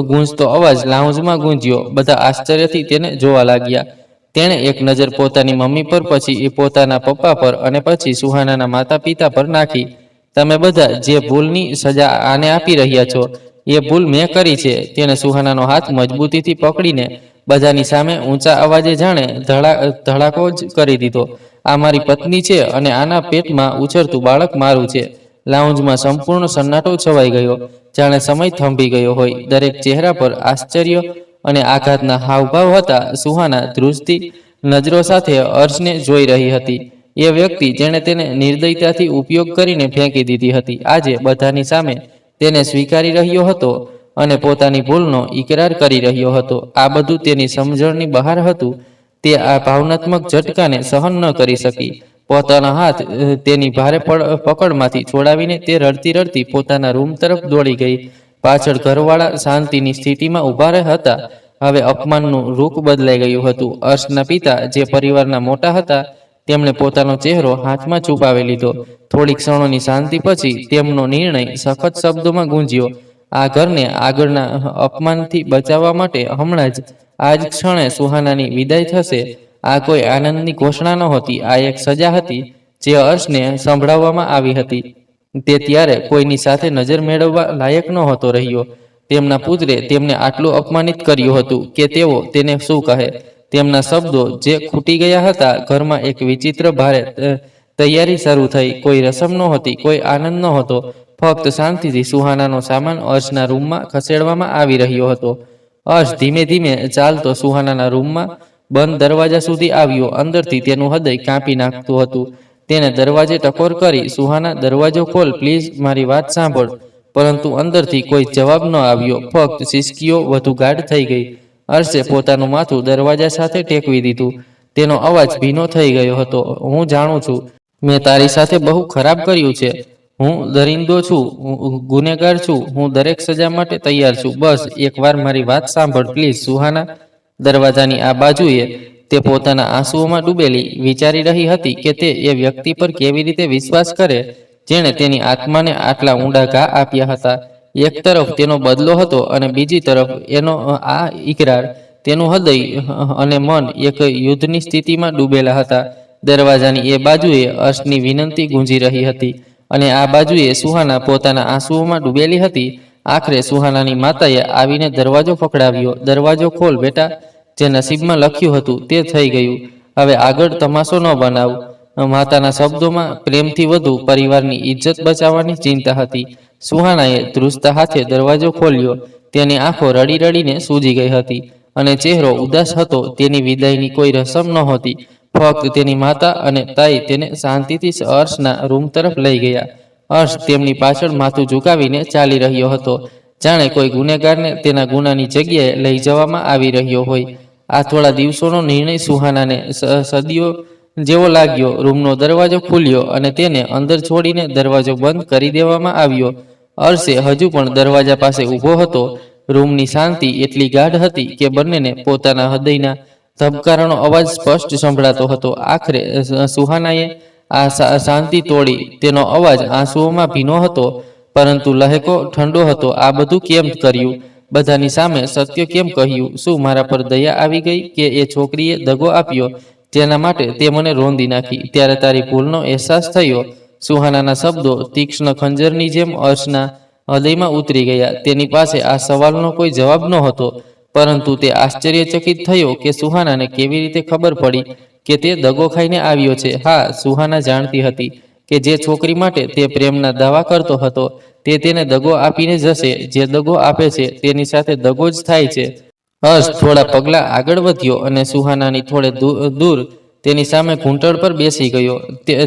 Speaker 1: ગૂંજતો અવાજ લાઉન્જમાં ગૂંજ્યો. બધા આશ્ચર્યથી તેને જોવા લાગ્યા. તેણે એક નજર પોતાની મમ્મી પર, પછી પોતાના પપ્પા પર અને પછી સુહાનાના માતા પિતા પર નાખી. તમે બધા જે ભૂલની સજા આને આપી રહ્યા છો, એ ભૂલ મેં કરી છે. તેણે સુહાનાનો હાથ મજબૂતીથી પકડીને બધાની સામે ઊંચા અવાજે જાણે ધડાકો જ કરી દીધો. આ મારી પત્ની છે અને આના પેટમાં ઉછરતું બાળક મારું છે. લાઉન્જમાં સંપૂર્ણ સન્નાટો છવાઈ ગયો, જાણે સમય થંભી ગયો હોય. દરેક ચહેરા પર આશ્ચર્ય અને આઘાતના હાવભાવ હતા. સુહાના ધ્રુજતી નજરો સાથે અર્શને જોઈ રહી હતી. એ વ્યક્તિ જેણે તેને નિર્દયતાથી ઉપયોગ કરીને ફેંકી દીધી હતી, આજે બધાની સામે તેને સ્વીકારી રહ્યો હતો અને પોતાની ભૂલનો ઇકરાર કરી રહ્યો હતો. આ બધું તેની સમજણની બહાર હતું. તે આ ભાવનાત્મક ઝટકાને સહન ન કરી શકી. પોતાના હાથ તેની ભારે પકડમાંથી છોડાવીને તે રડતી રડતી પોતાના રૂમ તરફ દોડી ગઈ. પાછળ ઘરવાળા શાંતિની સ્થિતિમાં ઊભા હતા. હવે અપમાનનું રૂખ બદલાઈ ગયું હતું. અર્શના પિતા, જે પરિવારના મોટા હતા, તેમણે પોતાનો ચહેરો હાથમાં છુપાવી લીધો. થોડી ક્ષણોની શાંતિ પછી તેમનો નિર્ણય સખત શબ્દોમાં ગુંજ્યો. આ ઘરને આગળના અપમાનથી બચાવવા માટે હમણાં જ આ જ ક્ષણે સુહાનાની વિદાય થશે. આ કોઈ આનંદની ઘોષણા નહોતી. આ એક સજા હતી જે અર્શને સંભળાવવામાં આવી હતી. તે ત્યારે કોઈની સાથે નજર મેળવવા લાયક નહોતો રહ્યો. તેમના પુત્રે તેમને આટલું અપમાનિત કર્યું હતું કે તેઓ તેને શું કહે. તેમના શબ્દો જે ખૂટી ગયા હતા. ઘરમાં એક વિચિત્ર ભારે તૈયારી શરૂ થઈ. કોઈ રસમ નહોતી, કોઈ આનંદ નહોતો. ફક્ત શાંતિથી સુહાનાનો સામાન અર્શના રૂમમાં ખસેડવામાં આવી રહ્યો હતો. અર્શ ધીમે ધીમે ચાલતો સુહાનાના રૂમમાં બંધ દરવાજા સુધી આવ્યો. અંદરથી તેનું હૃદય કાપી નાખતું હતું. તેને દરવાજે ટકોર કરી, સુહાના, દરવાજો ખોલ પ્લીઝ, મારી વાત સાંભળ. પરંતુ અંદરથી કોઈ જવાબ ન આવ્યો. ફક્ત સિસકીઓ વધુ ગાઢ થઈ ગઈ. અર્શે પોતાનું માથું દરવાજા સાથે ટેકવી દીધું. તેનો અવાજ ભીનો થઈ ગયો હતો. હું જાણું છું, મેં તારી સાથે બહુ ખરાબ કર્યું છે. હું દરિંદો છું, હું ગુનેગાર છું. હું દરેક સજા માટે તૈયાર છું. બસ એકવાર મારી વાત સાંભળ પ્લીઝ. સુહાના દરવાજાની આ બાજુએ તે પોતાના આંસુઓમાં ડૂબેલી વિચારી રહી હતી કે તે એ વ્યક્તિ પર કેવી રીતે વિશ્વાસ કરે જેણે તેની આત્માને આટલા ઊંડા ઘા આપ્યા હતા. એક તરફ તેનો બદલો હતો અને બીજી તરફ એનો આ ઇકરાર. તેનું હૃદય અને મન એક યુદ્ધની સ્થિતિમાં ડૂબેલા હતા. દરવાજાની એ બાજુએ અર્શની વિનંતી ગુંજી રહી હતી અને આ બાજુએ સુહાના પોતાના આંસુઓમાં ડૂબેલી હતી. આખરે સુહાનાની માતાએ આવીને દરવાજો પકડાવ્યો. દરવાજો ખોલ બેટા. જે નસીબમાં લખ્યું હતું તે થઈ ગયું. હવે આગળ તમાશો ન બનાવ. માતાના શબ્દોમાં પ્રેમથી વધુ પરિવારની ઇજ્જત બચાવવાની ચિંતા હતી. સુહાનાએ ધ્રુજતા હાથે દરવાજો ખોલ્યો. તેની આંખો રડી રડીને સૂજી ગઈ હતી અને ચહેરો ઉદાસ હતો. તેની વિદાયની કોઈ રસમ નહોતી. ફક્ત તેની માતા અને તાઈ તેને શાંતિથી અર્શના રૂમ તરફ લઈ ગયા. અર્શ તેમની પાછળ માથું ઝુકાવીને ચાલી રહ્યો હતો, જાણે કોઈ ગુનેગારને તેના ગુનાની જગ્યાએ લઈ જવામાં આવી રહ્યો હોય. આ થોડા દિવસોનો નિર્ણય સુહાનાને સદીઓ જેવો લાગ્યો. રૂમનો દરવાજો ખુલ્યો અને તેને અંદર છોડીને દરવાજો બંધ કરી દેવામાં આવ્યો. અર્શે હજુ પણ દરવાજા પાસે ઊભો હતો. રૂમની શાંતિ એટલી ગાઢ હતી કે બંનેને પોતાના હૃદયના ધબકારાનો અવાજ સ્પષ્ટ સંભળાતો હતો. આખરે સુહાનાએ આ શાંતિ તોડી. તેનો અવાજ આંસુઓમાં ભીનો હતો પરંતુ લહેકો ઠંડો હતો. આ બધું કેમ કર્યું? બધાની સામે સત્ય કેમ કહ્યું? શું મારા પર દયા આવી ગઈ કે એ છોકરીએ દગો આપ્યો જેના માટે તે મને રોંદી નાખી? ત્યારે તારી ભૂલનો અહેસાસ થયો. સુહાનાના શબ્દો તીક્ષ્ણ ખંજરની જેમ અર્શના હૃદયમાં ઉતરી ગયા. તેની પાસે આ સવાલનો કોઈ જવાબ નહોતો, પરંતુ તે આશ્ચર્યચકિત થયો કે સુહાનાને કેવી રીતે ખબર પડી કે તે દગો ખાઈને આવ્યો છે. હા, સુહાના જાણતી હતી કે જે છોકરી માટે તે પ્રેમના દાવા કરતો હતો તે તેને દગો આપીને જશે. જે દગો આપે છે તેની સાથે દગો જ થાય છે. હર્ષ થોડા પગલાં આગળ વધ્યો અને સુહાનાની થોડે દૂર તેની સામે ઘૂંટણ પર બેસી ગયો.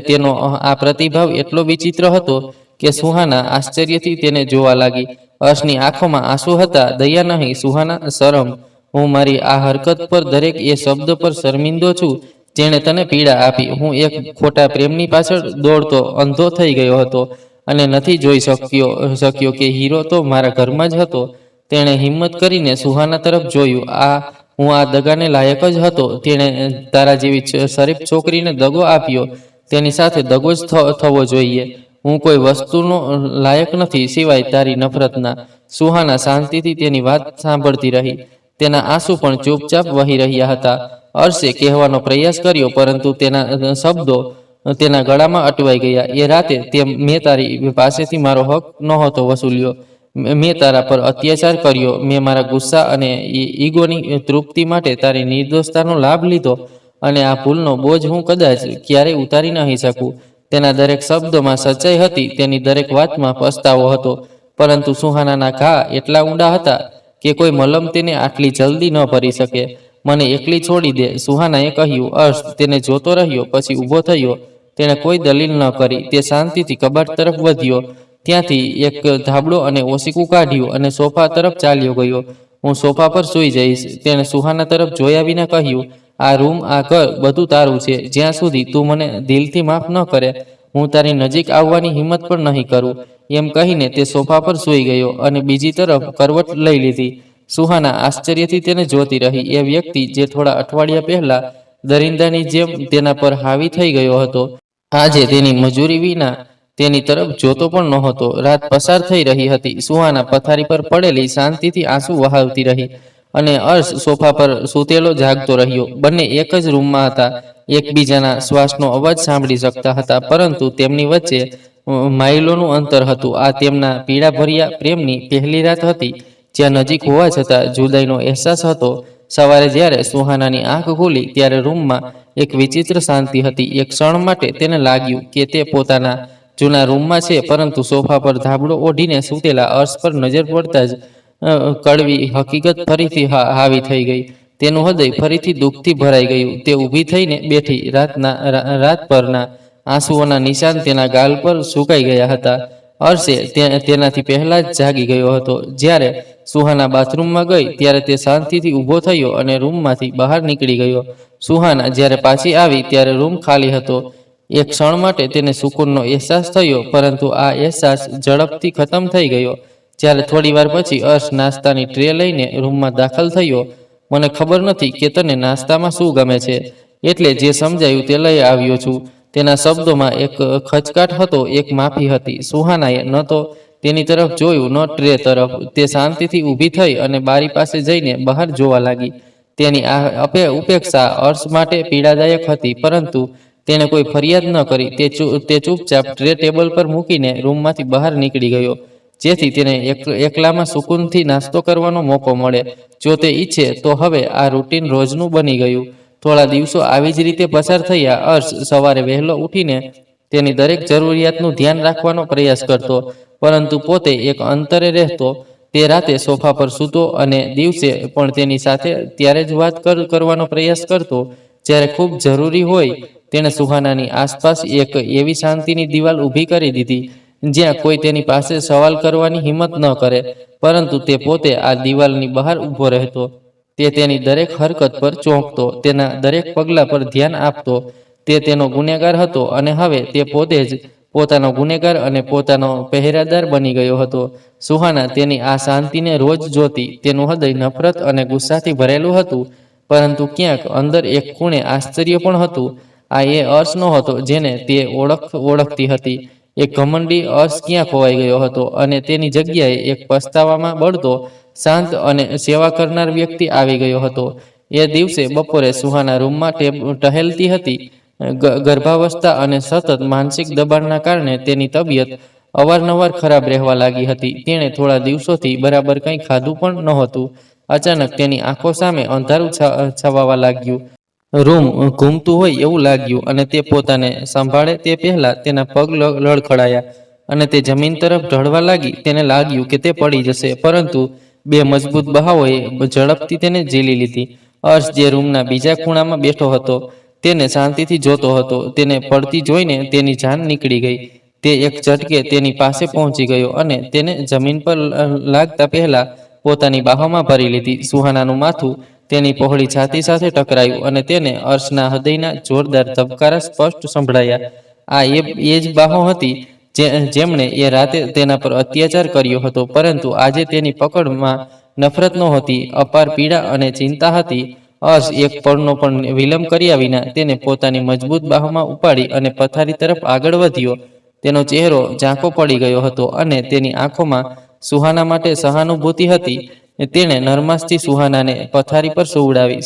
Speaker 1: તેનો આ પ્રતિભાવ એટલો વિચિત્ર હતો કે સુહાના આશ્ચર્યથી તેને જોવા લાગી. હર્ષની આંખોમાં આંસુ હતા. દયા નહીં સુહાના, શરમ. હું મારી આ હરકત પર, દરેક એ શબ્દ પર શર્મિંદો છું જેણે તને પીડા આપી. હું એક ખોટા પ્રેમની પાછળ દોડતો અંધો થઈ ગયો હતો અને નથી જોઈ શક્યો કે હીરો તો મારા ઘરમાં જ હતો. તેણે હિંમત કરીને સુહાના તરફ જોયું. હું આ દગાને લાયક જ હતો. તેણે તારા જેવી શરીફ છોકરીને દગો આપ્યો. તેની સાથે દગો જ થવો જોઈએ. હું કોઈ વસ્તુનો લાયક નથી સિવાય તારી નફરતના. સુહાના શાંતિથી તેની વાત સાંભળતી રહી. તેના આંસુ પણ ચૂપચાપ વહી રહ્યા હતા. અર્શે કહેવાનો પ્રયાસ કર્યો પરંતુ તેના શબ્દો તેના ગળામાં અટવાઈ ગયા. એ રાતે મેં તારી પાસેથી મારો હક નહોતો વસૂલ્યો. મેં તારા પર અત્યાચાર કર્યો. મેં મારા ગુસ્સા અને ઈગોની તૃપ્તિ માટે તારી નિર્દોષતાનો લાભ લીધો અને આ ભૂલનો બોજ હું કદાચ ક્યારેય ઉતારી નહીં શકું. તેના દરેક શબ્દોમાં સચ્ચાઈ હતી. તેની દરેક વાતમાં પસ્તાવો હતો. પરંતુ સુહાનાના ઘા એટલા ઊંડા હતા કે કોઈ મલમ તેને આટલી જલ્દી ન ભરી શકે. મને એકલી છોડી દે, સુહાનાએ કહ્યું. અર્શ તેને જોતો રહ્યો, પછી ઊભો થયો. તેણે કોઈ દલીલ ન કરી. તે શાંતિથી કબાટ તરફ વધ્યો. ત્યાંથી એક ધાબળો અને ઓશીકું કાઢ્યું અને સોફા તરફ ચાલ્યો ગયો. હું સોફા પર સૂઈ જઈશ. તેણે સુહાના તરફ જોયા વિના કહ્યું. આ રૂમ, આ ઘર, બધું તારું છે. જ્યાં સુધી તું મને દિલથી માફ ન કરે હું તારી નજીક આવવાની હિંમત પણ નહીં કરું. એમ કહીને તે સોફા પર સૂઈ ગયો અને બીજી તરફ કરવટ લઈ લીધી. સુહાના આશ્ચર્યથી તેને જોતી રહી. એ વ્યક્તિ જે થોડા અઠવાડિયા પહેલા દરિંદાની જેમ તેના પર હાવી થઈ ગયો હતો, આજે તેની મજૂરી વિના તેની તરફ જોતો પણ નહોતો. રાત પસાર થઈ રહી હતી. સુહાના પથારી પર પડેલી શાંતિથી આંસુ વહાવતી રહી અને અર્શ સોફા પર સૂતેલો જાગતો રહ્યો. બંને એક જ રૂમમાં હતા. એકબીજાના શ્વાસનો અવાજ સાંભળી શકતા હતા પરંતુ તેમની વચ્ચે માઇલોનું અંતર હતું. આ તેમના પીડાભર્યા પ્રેમની પહેલી રાત હતી જ્યાં નજીક હોવા છતાં જુદાઈનો અહેસાસ હતો. સવારે જ્યારે સુહાનાની આંખ ખુલી ત્યારે રૂમમાં એક વિચિત્ર શાંતિ હતી. એક ક્ષણ માટે તેને લાગ્યું કે તે પોતાના જૂના રૂમમાં છે, પરંતુ સોફા પર ધાબળો ઓઢીને સૂતેલા અર્શ પર નજર પડતા જ કડવી હકીકત ફરીથી હાવી થઈ ગઈ. તેનું હૃદય ફરીથી દુઃખથી ભરાઈ ગયું. તે ઊભી થઈને બેઠી. રાતભરના આંસુઓના નિશાન તેના ગાલ પર સુકાઈ ગયા હતા. અર્શે તેનાથી પહેલા જ જાગી ગયો હતો. જ્યારે સુહાના બાથરૂમમાં ગઈ ત્યારે તે શાંતિથી ઊભો થયો અને રૂમમાંથી બહાર નીકળી ગયો. સુહાના જ્યારે પાછી આવી ત્યારે રૂમ ખાલી હતો. એક ક્ષણ માટે તેને સુકૂનનો અહેસાસ થયો, પરંતુ આ અહેસાસ ઝડપથી ખતમ થઈ ગયો. જ્યારે થોડીવાર પછી અર્શ નાસ્તાની ટ્રે લઈને રૂમમાં દાખલ થયો. મને ખબર નથી કે તને નાસ્તામાં શું ગમે છે, એટલે જે સમજાયું તે લઈ આવ્યો છું. તેના શબ્દોમાં એક ખચકાટ હતો, એક માફી હતી. સુહાનાએ ન તો તેની તરફ જોયું, ન ટ્રે તરફ. તે શાંતિથી ઊભી થઈ અને બારી પાસે જઈને બહાર જોવા લાગી. તેની આ ઉપેક્ષા અર્શ માટે પીડાદાયક હતી, પરંતુ તેણે કોઈ ફરિયાદ ન કરી. તે ચૂપચાપ ટ્રે ટેબલ પર મૂકીને રૂમમાંથી બહાર નીકળી ગયો, જેથી તેને એકલામાં સુકૂનથી નાસ્તો કરવાનો મોકો મળે. જો તે ઈચ્છે તો હવે આ રૂટીન રોજનું બની ગયું. થોડા દિવસો આવી જ રીતે પસાર થયા. અર્શ સવારે વહેલો ઉઠીને તેની દરેક જરૂરિયાતનું ધ્યાન રાખવાનો પ્રયાસ કરતો, પરંતુ પોતે એક અંતરે રહેતો. તે રાતે સોફા પર સૂતો અને દિવસે પણ તેની સાથે ત્યારે જ વાત કરવાનો પ્રયાસ કરતો જ્યારે ખૂબ જરૂરી હોય. તેણે સુહાનાની આસપાસ એક એવી શાંતિની દિવાલ ઊભી કરી દીધી, જ્યાં કોઈ તેની પાસે સવાલ કરવાની હિંમત ન કરે, પરંતુ તે પોતે આ દિવાલની બહાર ઊભો રહેતો. તે તેની દરેક હરકત પર ચોંકતો, તેના દરેક પગલા પર ધ્યાન આપતો. તે તેનો ગુનેગાર હતો અને હવે તે પોતે જ પોતાનો ગુનેગાર અને પોતાનો પહેરેદાર બની ગયો હતો. સુહાના તેની આ શાંતિને રોજ જોતી. તેનું હૃદય નફરત અને ગુસ્સાથી ભરેલું હતું, પરંતુ ક્યાંક અંદર એક ખૂણે આશ્ચર્ય પણ હતું. આ એ અર્શ નહોતો જેને તે ઓળખતી હતી. એક ઘમંડી અર્શ ક્યાં ખોવાઈ ગયો હતો, અને તેની જગ્યાએ એક પસ્તાવામાં બળતો, શાંત અને સેવા કરનાર વ્યક્તિ આવી ગયો હતો. એ દિવસે બપોરે સુહાના રૂમમાં ટહેલતી હતી. ગર્ભાવસ્થા અને સતત માનસિક દબાણના કારણે તેની તબિયત અવારનવાર ખરાબ રહેવા લાગી હતી. તેણે થોડા દિવસોથી બરાબર કંઈ ખાધું પણ નહોતું. અચાનક તેની આંખો સામે અંધારું છવાવા લાગ્યું. રૂમ ઘૂમતું હોય એવું લાગ્યું, અને તે પોતાને સંભાળે તે પહેલા તેના પગ લડખડાયા અને તે જમીન તરફ ઢળવા લાગી. તેને લાગ્યું કે તે પડી જશે, પરંતુ બે મજબૂત બહાવોએ ઝડપથી તેને ઝીલી લીધી. અર્શ જે રૂમના બીજા ખૂણામાં બેઠો હતો, તેને શાંતિથી જોતો હતો. તેને પડતી જોઈને તેની જાન નીકળી ગઈ. તે એક ઝટકે તેની પાસે પહોંચી ગયો અને તેને જમીન પર લાગતા પહેલા પોતાની બાહોમાં ભરી લીધી. સુહાનાનું માથું તેની પહોળી છાતી સાથે ટકરાયું અને તેને અર્શના હૃદયના જોરદાર ધબકારા સ્પષ્ટ સંભળાયા. આ એ જ બાહો હતી જેમણે એ રાતે તેના પર અત્યાચાર કર્યો હતો, પરંતુ આજે તેની પકડમાં નફરત નહોતી, અપાર પીડા અને ચિંતા હતી. અર્શ એક પળનો પણ વિલંબ કર્યા વિના તેને પોતાની મજબૂત બાહોમાં ઉપાડી અને પથારી તરફ આગળ વધ્યો. તેનો ચહેરો ઝાંખો પડી ગયો હતો અને તેની આંખોમાં સુહાના માટે સહાનુભૂતિ હતી. તેણે નરમાશથી સુહાનાને પથારી પર સુવડાવી.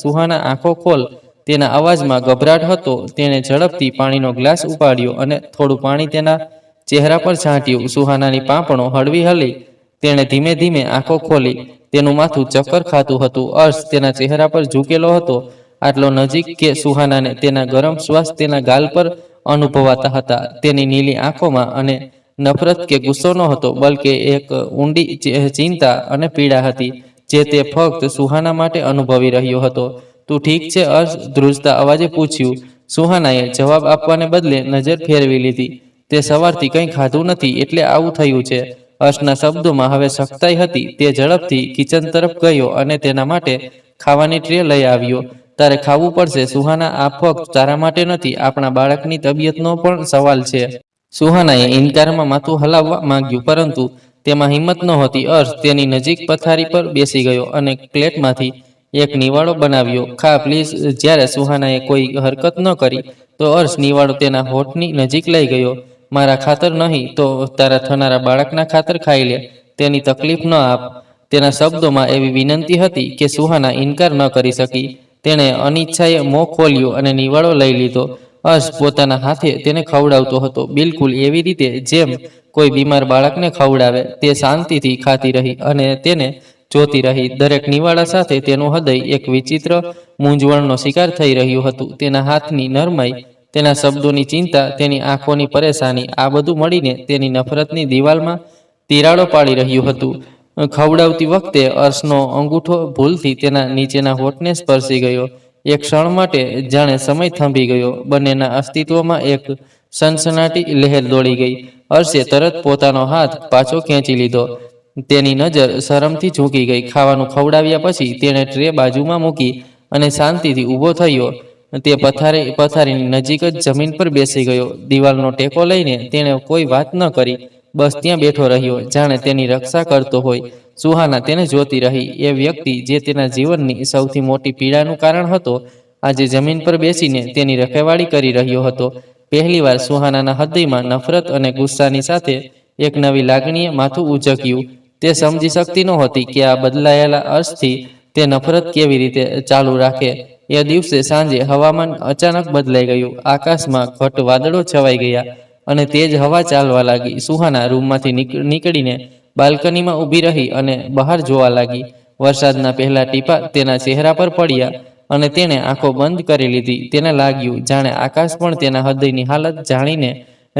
Speaker 1: સુહાના, આંખો ખોલ. તેના અવાજમાં ગભરાટ હતો. તેણે ઝડપથી પાણીનો ગ્લાસ ઉપાડ્યો અને થોડું પાણી તેના ચહેરા પર છાંટ્યું. સુહાનાની પાંપણો હળવી હલી. તેણે ધીમે ધીમે આંખો ખોલી. તેનું માથું ચક્કર ખાતું હતું. અર્શ તેના ચહેરા પર ઝૂકેલો હતો, આટલો નજીક કે સુહાનાને તેના ગરમ શ્વાસ તેના ગાલ પર અનુભવાતા હતા. તેની નીલી આંખોમાં અને નફરત કે ગુસ્સો નહોતો, બલકે એક ઊંડી ચિંતા અને પીડા હતી, જે તે ફક્ત સુહાના માટે અનુભવી રહ્યો હતો. તું ઠીક છે અર્શ? ધ્રુજતા અવાજે પૂછ્યું. સુહાનાએ જવાબ આપવાને બદલે નજર ફેરવી લીધી. તે સવારથી કંઈ ખાધું નથી, એટલે આવું થયું છે. અર્શના શબ્દોમાં હવે સખ્તાઈ હતી. તે ઝડપથી કિચન તરફ ગયો અને તેના માટે ખાવાની ટ્રે લઈ આવ્યો. તારે ખાવું પડશે સુહાના. આ ફક્ત તારા માટે નથી, આપણા બાળકની તબિયતનો પણ સવાલ છે. સુહાનાએ ઇનકારમાં માથું હલાવવા માંગ્યું, પરંતુ તેમાં હિંમત નહોતી. અર્શ તેની નજીક પથારી પર બેસી ગયો અને પ્લેટમાંથી એક નિવાળો બનાવ્યો. ખા પ્લીઝ. જ્યારે સુહાનાએ કોઈ હરકત ન કરી તો અર્શ નિવાળો તેના હોઠની નજીક લઈ ગયો. મારા ખાતર નહીં તો તારા થનારા બાળકના ખાતર ખાઈ લે. તેની તકલીફ ન આપ. તેના શબ્દોમાં એવી વિનંતી હતી કે સુહાના ઇનકાર ન કરી શકી. તેણે અનિચ્છાએ મોં ખોલ્યું અને નિવાળો લઈ લીધો. અર્શ પોતાના હાથે તેને ખવડાવતો હતો, બિલકુલ એવી રીતે જેમ કોઈ બીમાર બાળકને ખવડાવે. તે શાંતિથી ખાતી રહી અને તેને જોતી રહી. દરેક નિવાળા સાથે તેનું હૃદય એક વિચિત્ર મૂંઝવણનો શિકાર થઈ રહ્યું હતું. તેના હાથની નરમાઈ, તેના શબ્દોની ચિંતા, તેની આંખોની પરેશાની, આ બધું મળીને તેની નફરતની દિવાલમાં તિરાડો પાડી રહ્યું હતું. ખવડાવતી વખતે અર્શનો અંગૂઠો ભૂલથી તેના નીચેના હોઠને સ્પર્શી ગયો. એક ક્ષણ માટે જાણે સમય થંભી ગયો. બંનેના અસ્તિત્વમાં એક સનસનાટી લહેર દોડી ગઈ. અર્શે તરત પોતાનો હાથ પાછો ખેંચી લીધો. તેની નજર શરમથી ઝૂકી ગઈ. ખાવાનું ખવડાવ્યા પછી તેણે ટ્રે બાજુમાં મૂકી અને શાંતિથી ઊભો થયો. તે પથારીની નજીક જ જમીન પર બેસી ગયો. દિવાલનો ટેકો લઈને તેણે કોઈ વાત ન કરી. બસ ત્યાં બેઠો રહ્યો, જાણે તેની રક્ષા કરતો હોય. સુહાના તેને જોતી રહી. એ વ્યક્તિ જે તેના જીવનની સૌથી મોટી પીડાનું કારણ હતો, આજે જમીન પર બેસીને તેની રખેવાળી કરી રહ્યો હતો. પહેલીવાર સુહાનાના હૃદયમાં નફરત અને ગુસ્સાની સાથે એક નવી લાગણીએ માથું ઉંચક્યું. તે સમજી શકતી નહોતી કે આ બદલાયેલા અર્શથી તે નફરત કેવી રીતે ચાલુ રાખે. એ દિવસે સાંજે હવામાન અચાનક બદલાઈ ગયું. આકાશમાં ઘટ વાદળો છવાઈ ગયા અને તેજ હવા ચાલવા લાગી. સુહાના રૂમમાંથી નીકળીને બાલ્કનીમાં ઊભી રહી અને બહાર જોવા લાગી. વરસાદના પહેલા ટીપા તેના ચહેરા પર પડ્યા અને તેણે આંખો બંધ કરી લીધી. તેને લાગ્યું જાણે આકાશ પણ તેના હૃદયની હાલત જાણીને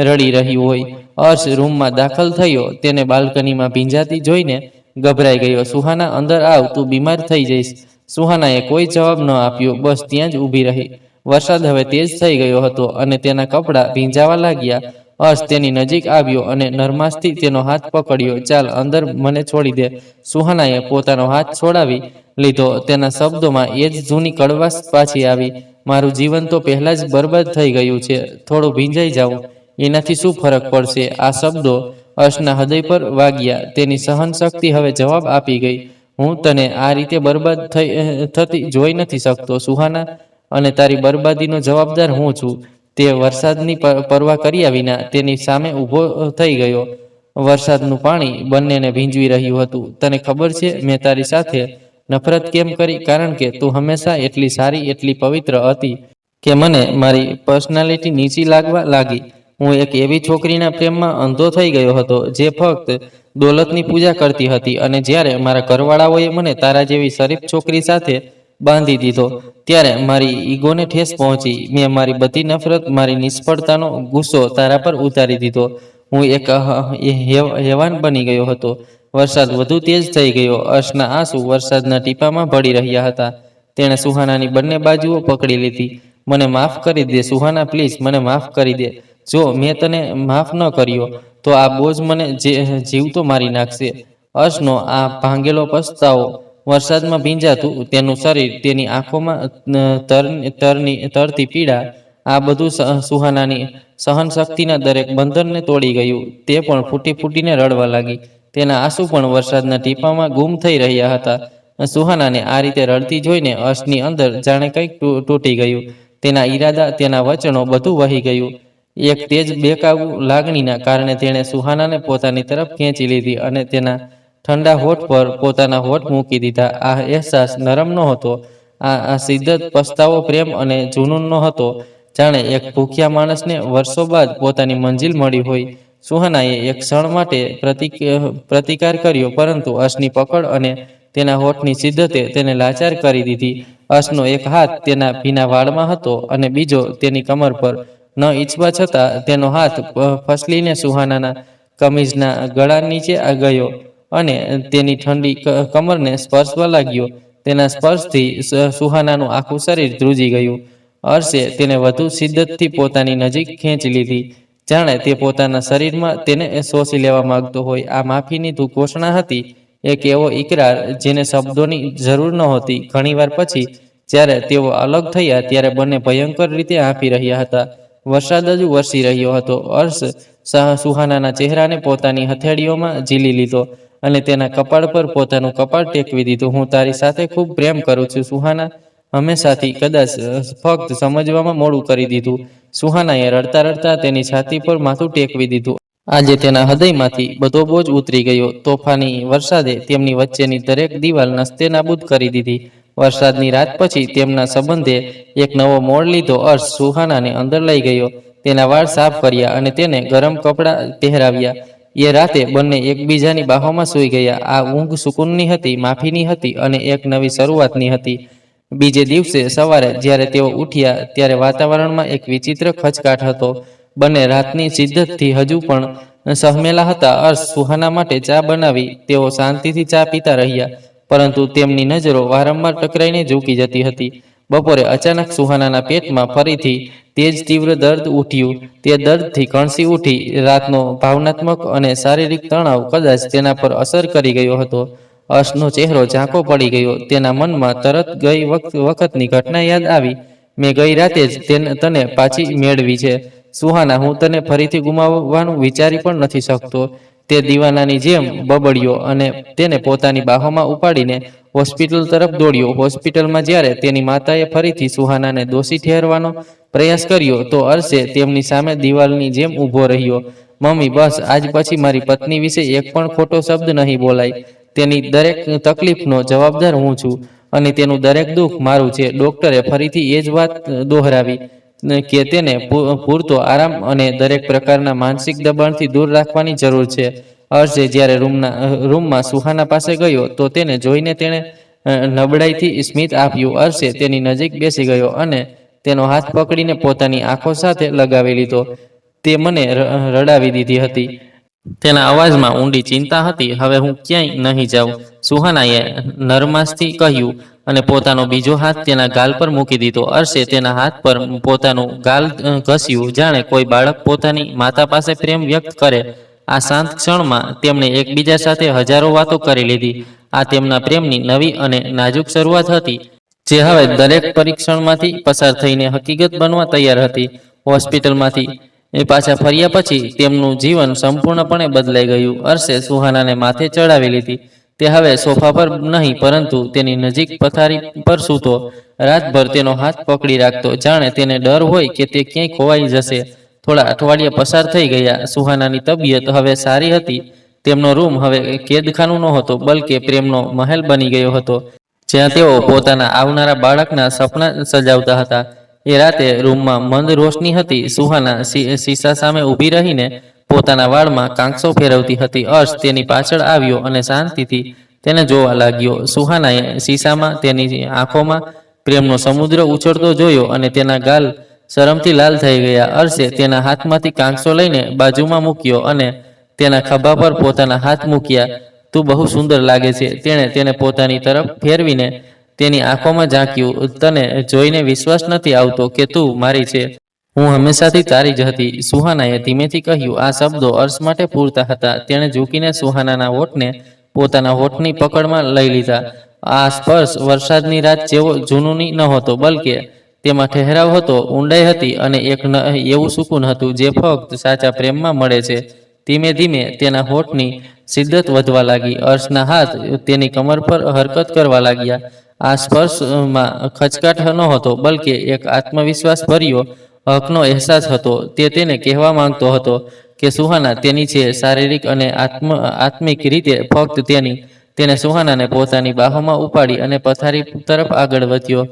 Speaker 1: રડી રહ્યું હોય. અર્શ રૂમમાં દાખલ થયો. તેને બાલ્કનીમાં ભીંજાતી જોઈને ગભરાઈ ગયો. સુહાના, અંદર આવ, તું બીમાર થઈ જઈશ. સુહાનાએ કોઈ જવાબ ન આપ્યો, બસ ત્યાં જ ઊભી રહી. વરસાદ હવે તેજ થઈ ગયો હતો અને તેના કપડાં ભીંજાવા લાગ્યા. અર્શ તેની નજીક આવ્યો અને નરમાશથી તેનો હાથ પકડ્યો. ચાલ અંદર, મને છોડી દે. સુહાનાએ પોતાનો હાથ છોડાવી લીધો. તેના શબ્દોમાં એ જ જૂની કડવાશ પાછી આવી. મારું જીવન તો પહેલા જ બરબાદ થઈ ગયું છે. થોડું ભીંજાઈ જાઉં, એનાથી શું ફરક પડશે? આ શબ્દો અર્શના હૃદય પર વાગ્યા. તેની સહનશક્તિ હવે જવાબ આપી ગઈ. હું તને આ રીતે બરબાદ થતી જોઈ નથી શકતો સુહાના, અને તારી બરબાદીનો જવાબદાર હું છું. તે વરસાદની પરવા કર્યા વિના તેની સામે ઊભો થઈ ગયો. વરસાદનું પાણી બંનેને ભીંજવી રહ્યું હતું. તને ખબર છે મેં તારી સાથે નફરત કેમ કરી? કારણ કે તું હંમેશા એટલી સારી, એટલી પવિત્ર હતી કે મને મારી પર્સનાલિટી નીચી લાગવા લાગી. હું એક એવી છોકરીના પ્રેમમાં અંધો થઈ ગયો હતો જે ફક્ત દોલતની પૂજા કરતી હતી, અને જ્યારે મારા ઘરવાળાઓએ મને તારા જેવી શરીફ છોકરી સાથે બાંધી દીધો, ત્યારે મારી ઈગોને ઠેસ પહોંચી. મેં મારી બધી નફરત, મારી નિષ્ફળતાનો ગુસ્સો તારા પર ઉતારી દીધો. હું એક હેવાન બની ગયો હતો. વરસાદ વધુ તેજ થઈ ગયો. અર્શના આંસુ વરસાદના ટીપામાં ભળી રહ્યા હતા. તેણે સુહાનાની બંને બાજુઓ પકડી લીધી. મને માફ કરી દે સુહાના, પ્લીઝ મને માફ કરી દે. જો મેં તને માફ ન કર્યો તો આ બોજ મને જીવતો મારી નાખશે. અર્શનો આ ભાંગેલો પસ્તાવો, વરસાદમાં ભીંજાતું તેનું શરીર, તેની આંખોમાં તરતી પીડા, આ બધું સુહાનાની સહનશક્તિના દરેક બંધનને તોડી ગયું. તે પણ ફૂટીને રડવા લાગી. તેના આંસુ પણ વરસાદના ટીપામાં ગુમ થઈ રહ્યા હતા. સુહાનાને આ રીતે રડતી જોઈને અર્શની અંદર જાણે કંઈક તૂટી ગયું. તેના ઈરાદા, તેના વચનો, બધું વહી ગયું. એક તેજ બેકાબૂ લાગણીના કારણે તેણે સુહાનાને પોતાની તરફ ખેંચી લીધી અને તેના ઠંડા હોઠ પર પોતાના હોઠ મૂકી દીધા. આ અહેસાસ નરમ નહોતો. આ શિદ્દત, પસ્તાવો, પ્રેમ અને જુનૂન હતો. જાણે એક ભૂખ્યા માણસને વર્ષો બાદ પોતાની મંજિલ મળી હોય. સુહાનાએ એક ક્ષણ માટે પ્રતિકાર કર્યો, પરંતુ અર્શની પકડ અને તેના હોઠની શિદ્દતે તેને લાચાર કરી દીધી. અર્શનો એક હાથ તેના ભીના વાળમાં હતો અને બીજો તેની કમર પર. ન ઈચ્છવા છતાં તેનો હાથ ફસલીને સુહાનાના કમીઝના ગળા નીચે ગયો અને તેની ઠંડી કમરને સ્પર્શવા લાગ્યો. તેના સ્પર્શથી સુહાનાનું આખું શરીર ધ્રુજી ગયું. અર્શે તેને વધુ શિદ્દતથી પોતાની નજીક ખેંચી લીધી, જાણે તે પોતાના શરીરમાં તેને શોષી લેવા માંગતો હોય. આ માફીની ઘોષણા હતી, એક એવો ઇકરાર જેને શબ્દોની જરૂર નહોતી. ઘણીવાર પછી જ્યારે તેઓ અલગ થયા ત્યારે બંને ભયંકર રીતે હાંફી રહ્યા હતા. વરસાદ હજુ વરસી રહ્યો હતો. અર્શ સુહાનાના ચહેરાને પોતાની હથેળીઓમાં ઝીલી લીધો અને તેના કપાળ પર પોતાનું કપાળ ટેકવી દીધું. હું તારી સાથે ખૂબ પ્રેમ કરું છું સુહાના, હંમેશાથી. કદાચ ફક્ત સમજવામાં મોડું કરી દીધું. સુહાનાએ રડતા રડતા તેની છાતી પર માથું ટેકવી દીધું. આજે તેના હૃદયમાંથી બધો બોજ ઉતરી ગયો. તોફાની વરસાદે તેમની વચ્ચેની દરેક દિવાલ નસ્તે નાબૂદ કરી દીધી. વરસાદની રાત પછી તેમના સંબંધે એક નવો મોડ લીધો. અર્શ સુહાનાને અંદર લઈ ગયો, તેના વાળ સાફ કર્યા અને તેને ગરમ કપડાં પહેરાવ્યા. એ રાતે બંને એકબીજાની બાહોમાં સૂઈ ગયા. આ ઊંઘ સુકૂનની હતી, માફીની હતી અને એક નવી શરૂઆતની હતી. બીજે દિવસે સવારે જ્યારે તેઓ ઉઠ્યા ત્યારે વાતાવરણમાં એક વિચિત્ર ખચકાટ હતો. બંને રાતની શિદ્દતથી હજુ પણ સહમેલા હતા. અર્શ સુહાના માટે ચા બનાવી. તેઓ શાંતિથી ચા પીતા રહ્યા, પરંતુ તેમની નજરો વારંવાર ટકરાઈને ઝૂકી જતી હતી. બપોરે અચાનક સુહાનાના પેટમાં ફરીથી તેજ તીવ્ર દર્દ ઉઠ્યું. તે દર્દથી કણસી ઉઠી. રાતનો ભાવનાત્મક અને શારીરિક તણાવ કદાચ તેના પર અસર કરી ગયો હતો. અર્શનો ચહેરો ઝાંકો પડી ગયો. તેના મનમાં તરત ગઈ વખતની ઘટના યાદ આવી. મેં ગઈ રાતે જ તને પાછી મેળવી છે સુહાના. હું તને ફરીથી ગુમાવવાનું વિચારી પણ નથી શકતો. તે દીવાનાની જેમ બબડ્યો અને તેને પોતાની બાહોમાં ઉપાડીને હોસ્પિટલ તરફ દોડ્યો. હોસ્પિટલમાં જ્યારે તેની માતાએ ફરીથી સુહાનાને દોષી ઠેરવાનો પ્રયાસ કર્યો તો અર્શે તેમની સામે દિવાલની જેમ ઊભો રહ્યો. મમ્મી, બસ આજ પછી મારી પત્ની વિશે એક પણ ખોટો શબ્દ નહીં બોલાય. તેની દરેક તકલીફનો જવાબદાર હું છું અને તેનું દરેક દુઃખ મારું છે. ડોક્ટરે ફરીથી એ જ વાત દોહરાવી કે તેને પૂરતો આરામ અને દરેક પ્રકારના માનસિક દબાણથી દૂર રાખવાની જરૂર છે. અર્શે જ્યારે રૂમમાં સુહાના પાસે ગયો તો તેને જોઈને તેણે નબળાઈથી સ્મિત આપ્યું. અર્શે તેની નજીક બેસી ગયો અને તેનો હાથ પકડીને પોતાની આંખો સાથે લગાવી લીધો. તે મને રડાવી દીધી હતી. તેના અવાજમાં ઊંડી ચિંતા હતી. હવે હું ક્યાંય નહીં જાઉં, સુહાનાએ નરમાશથી કહ્યું અને પોતાનો બીજો હાથ તેના ગાલ પર મૂકી દીધો. અર્શે તેના હાથ પર પોતાનું ગાલ ઘસ્યું, જાણે કોઈ બાળક પોતાની માતા પાસે પ્રેમ વ્યક્ત કરે. આ શાંત ક્ષણમાં તેમણે એકબીજા સાથે હજારો વાતો કરી લીધી. આ તેમના પ્રેમની નવી અને નાજુક શરૂઆત હતી, જે હવે દરેક પરીક્ષણમાંથી પસાર થઈને હકીકત બનવા તૈયાર હતી. હોસ્પિટલમાંથી પાછા ફર્યા પછી તેમનું જીવન સંપૂર્ણપણે બદલાઈ ગયું. અર્શે સુહાનાને માથે ચડાવી લીધી. તે હવે સોફા પર નહીં, પરંતુ તેની નજીક પથારી પર સૂતો. રાતભર તેનો હાથ પકડી રાખતો, જાણે તેને ડર હોય કે તે ક્યાંય ખોવાઈ જશે. થોડા અઠવાડિયા પસાર થઈ ગયા. સુહાનાની તબિયત હવે સારી હતી. તેમનો રૂમ હવે કેદખાનું નહોતો, બલકે પ્રેમનો મહેલ બની ગયો હતો, જ્યાં તેઓ પોતાના આવનારા બાળકના સપના સજાવતા હતા. એ રાતે રૂમમાં મંદ રોશની હતી. સુહાના શીશા સામે ઊભી રહીને પોતાના વાળમાં કાંકસો ફેરવતી હતી. અર્શ તેની પાછળ આવ્યો અને શાંતિથી તેને જોવા લાગ્યો. સુહાનાએ શીશામાં તેની આંખોમાં પ્રેમનો સમુદ્ર ઉછળતો જોયો અને તેના ગાલ શરમથી લાલ થઈ ગયા. અર્શે તેના હાથમાંથી કાંકસો લઈને બાજુમાં મૂક્યો અને તેના ખભા પર પોતાના હાથ મૂક્યા. તું બહુ સુંદર લાગે છે. તેણે તેને પોતાની તરફ ફેરવીને તેની આંખોમાં ઝાંક્યું. તને જોઈને વિશ્વાસ નથી આવતો કે તું મારી છે. હું હંમેશાથી તારી જ હતી, સુહાનાએ ધીમેથી કહ્યું. આ શબ્દો અર્શ માટે પૂરતા હતા. તેણે ઝૂકીને સુહાનાના હોઠને પોતાના હોઠની પકડમાં લઈ લીધા. આ સ્પર્શ વરસાદની રાત જેવો જૂનૂની નહોતો, બલકે તેમાં ઠહેરાવ હતો, ઊંડાઈ હતી અને એક એવું સુકૂન હતું જે ફક્ત સાચા પ્રેમમાં મળે છે. ધીમે ધીમે તેના હોઠની શિદ્દત વધવા લાગી. અર્શના હાથ તેની કમર પર હરકત કરવા લાગ્યા. આ સ્પર્શમાં ખચકાટ નહોતો, બલકે એક આત્મવિશ્વાસ ભર્યો હકનો અહેસાસ હતો. તે તેને કહેવા માંગતો હતો કે સુહાના તેની છે, શારીરિક અને આત્મિક રીતે ફક્ત તેની. તેને સુહાનાને પોતાની બાહોમાં ઉપાડી અને પથારી તરફ આગળ વધ્યો.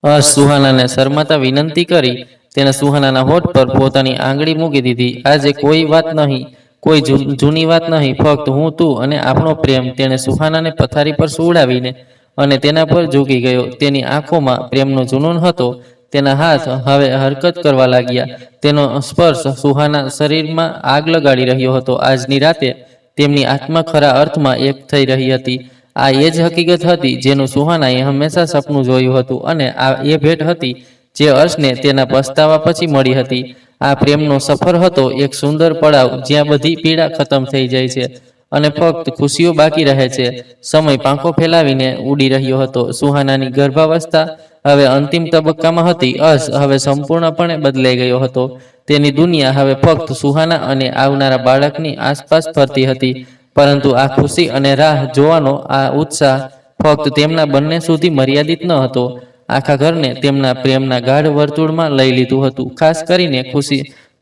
Speaker 1: અર્શ સુહાનાને શરમાતા વિનંતી કરી. તેને સુહાનાના હોઠ પર પોતાની આંગળી મૂકી દીધી. આજે કોઈ વાત નહીં, કોઈ જૂની વાત નહીં, ફક્ત હું, તું અને આપણો પ્રેમ. તેણે સુહાનાને પથારી પર સુવડાવીને અને તેના પર ઝૂકી ગયો. તેની આંખોમાં પ્રેમનો જુનૂન હતો. તેના હાથ હવે હરકત કરવા લાગ્યા. તેનો સ્પર્શ સુહાના શરીરમાં આગ લગાડી રહ્યો હતો. આજની રાતે તેમની આત્મા ખરા અર્થમાં એક થઈ રહી હતી. આ એ જ હકીકત હતી જેનું સુહાનાએ હંમેશા સપનું જોયું હતું, અને આ એ ભેટ હતી જે અર્શને તેના પસ્તાવા પછી મળી હતી. આ પ્રેમનો સફર હતો, એક સુંદર પડાવ જ્યાં બધી પીડા ખતમ થઈ જાય છે અને ફક્ત ખુશીઓ બાકી રહે છે. સમય પાંખો ફેલાવીને ઉડી રહ્યો હતો. સુહાનાની ગર્ભાવસ્થા હવે અંતિમ તબક્કામાં હતી. અર્શ હવે સંપૂર્ણપણે બદલાઈ ગયો હતો. તેની દુનિયા હવે ફક્ત સુહાના અને આવનારા બાળકની આસપાસ ફરતી હતી. પરંતુ આ ખુશી અને રાહ જોવાનો આ ઉત્સાહ ફક્ત તેમના બંને સુધી મર્યાદિત ન હતો. આખા ઘરને તેમના પ્રેમના ગાઢ વર્તુળમાં લઈ લીધું હતું. ખાસ કરીને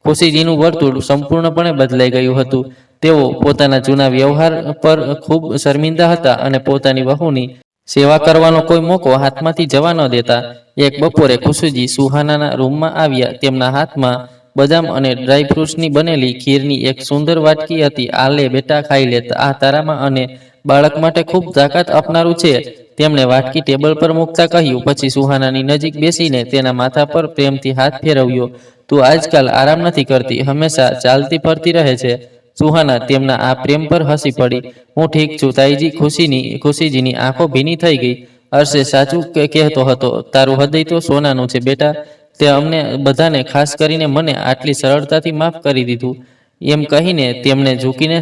Speaker 1: ખુશીજીનું વર્તુળ સંપૂર્ણપણે બદલાઈ ગયું હતું. તેઓ પોતાના જૂના વ્યવહાર પર ખૂબ શર્મિંદા હતા અને પોતાની વહુની સેવા કરવાનો કોઈ મોકો હાથમાંથી જવા ન દેતા. એક બપોરે ખુશીજી સુહાનાના રૂમમાં આવ્યા. તેમના હાથમાં બદામ અને ડ્રાયફ્રૂટ્સની બનેલી ખીરની એક સુંદર વાટકી હતી. આ લે બેટા, ખાઈ લે, આ તારામાં અને બાળક માટે ખૂબ તાકાત આપનારું છે. તેમણે વાટકી ટેબલ પર મૂકતા કહ્યું, પછી સુહાનાની નજીક બેસીને તેના માથા પર પ્રેમથી હાથ ફેરવ્યો. તું આજકાલ આરામ નથી કરતી, હંમેશા ચાલતી ફરતી રહે છે. સુહાના તેમના આ પ્રેમ પર હસી પડી. હું ઠીક છું તાઈજી. ખુશીજીની આંખો ભીની થઈ ગઈ. હર્ષે સાચું કહેતો હતો, તારું હૃદય તો સોનાનું છે બેટા. તે અમને બધાને, ખાસ કરીને મને, આટલી સરળતાથી માફ કરી દીધું. એમ કહીને તેમણે ઝૂકીને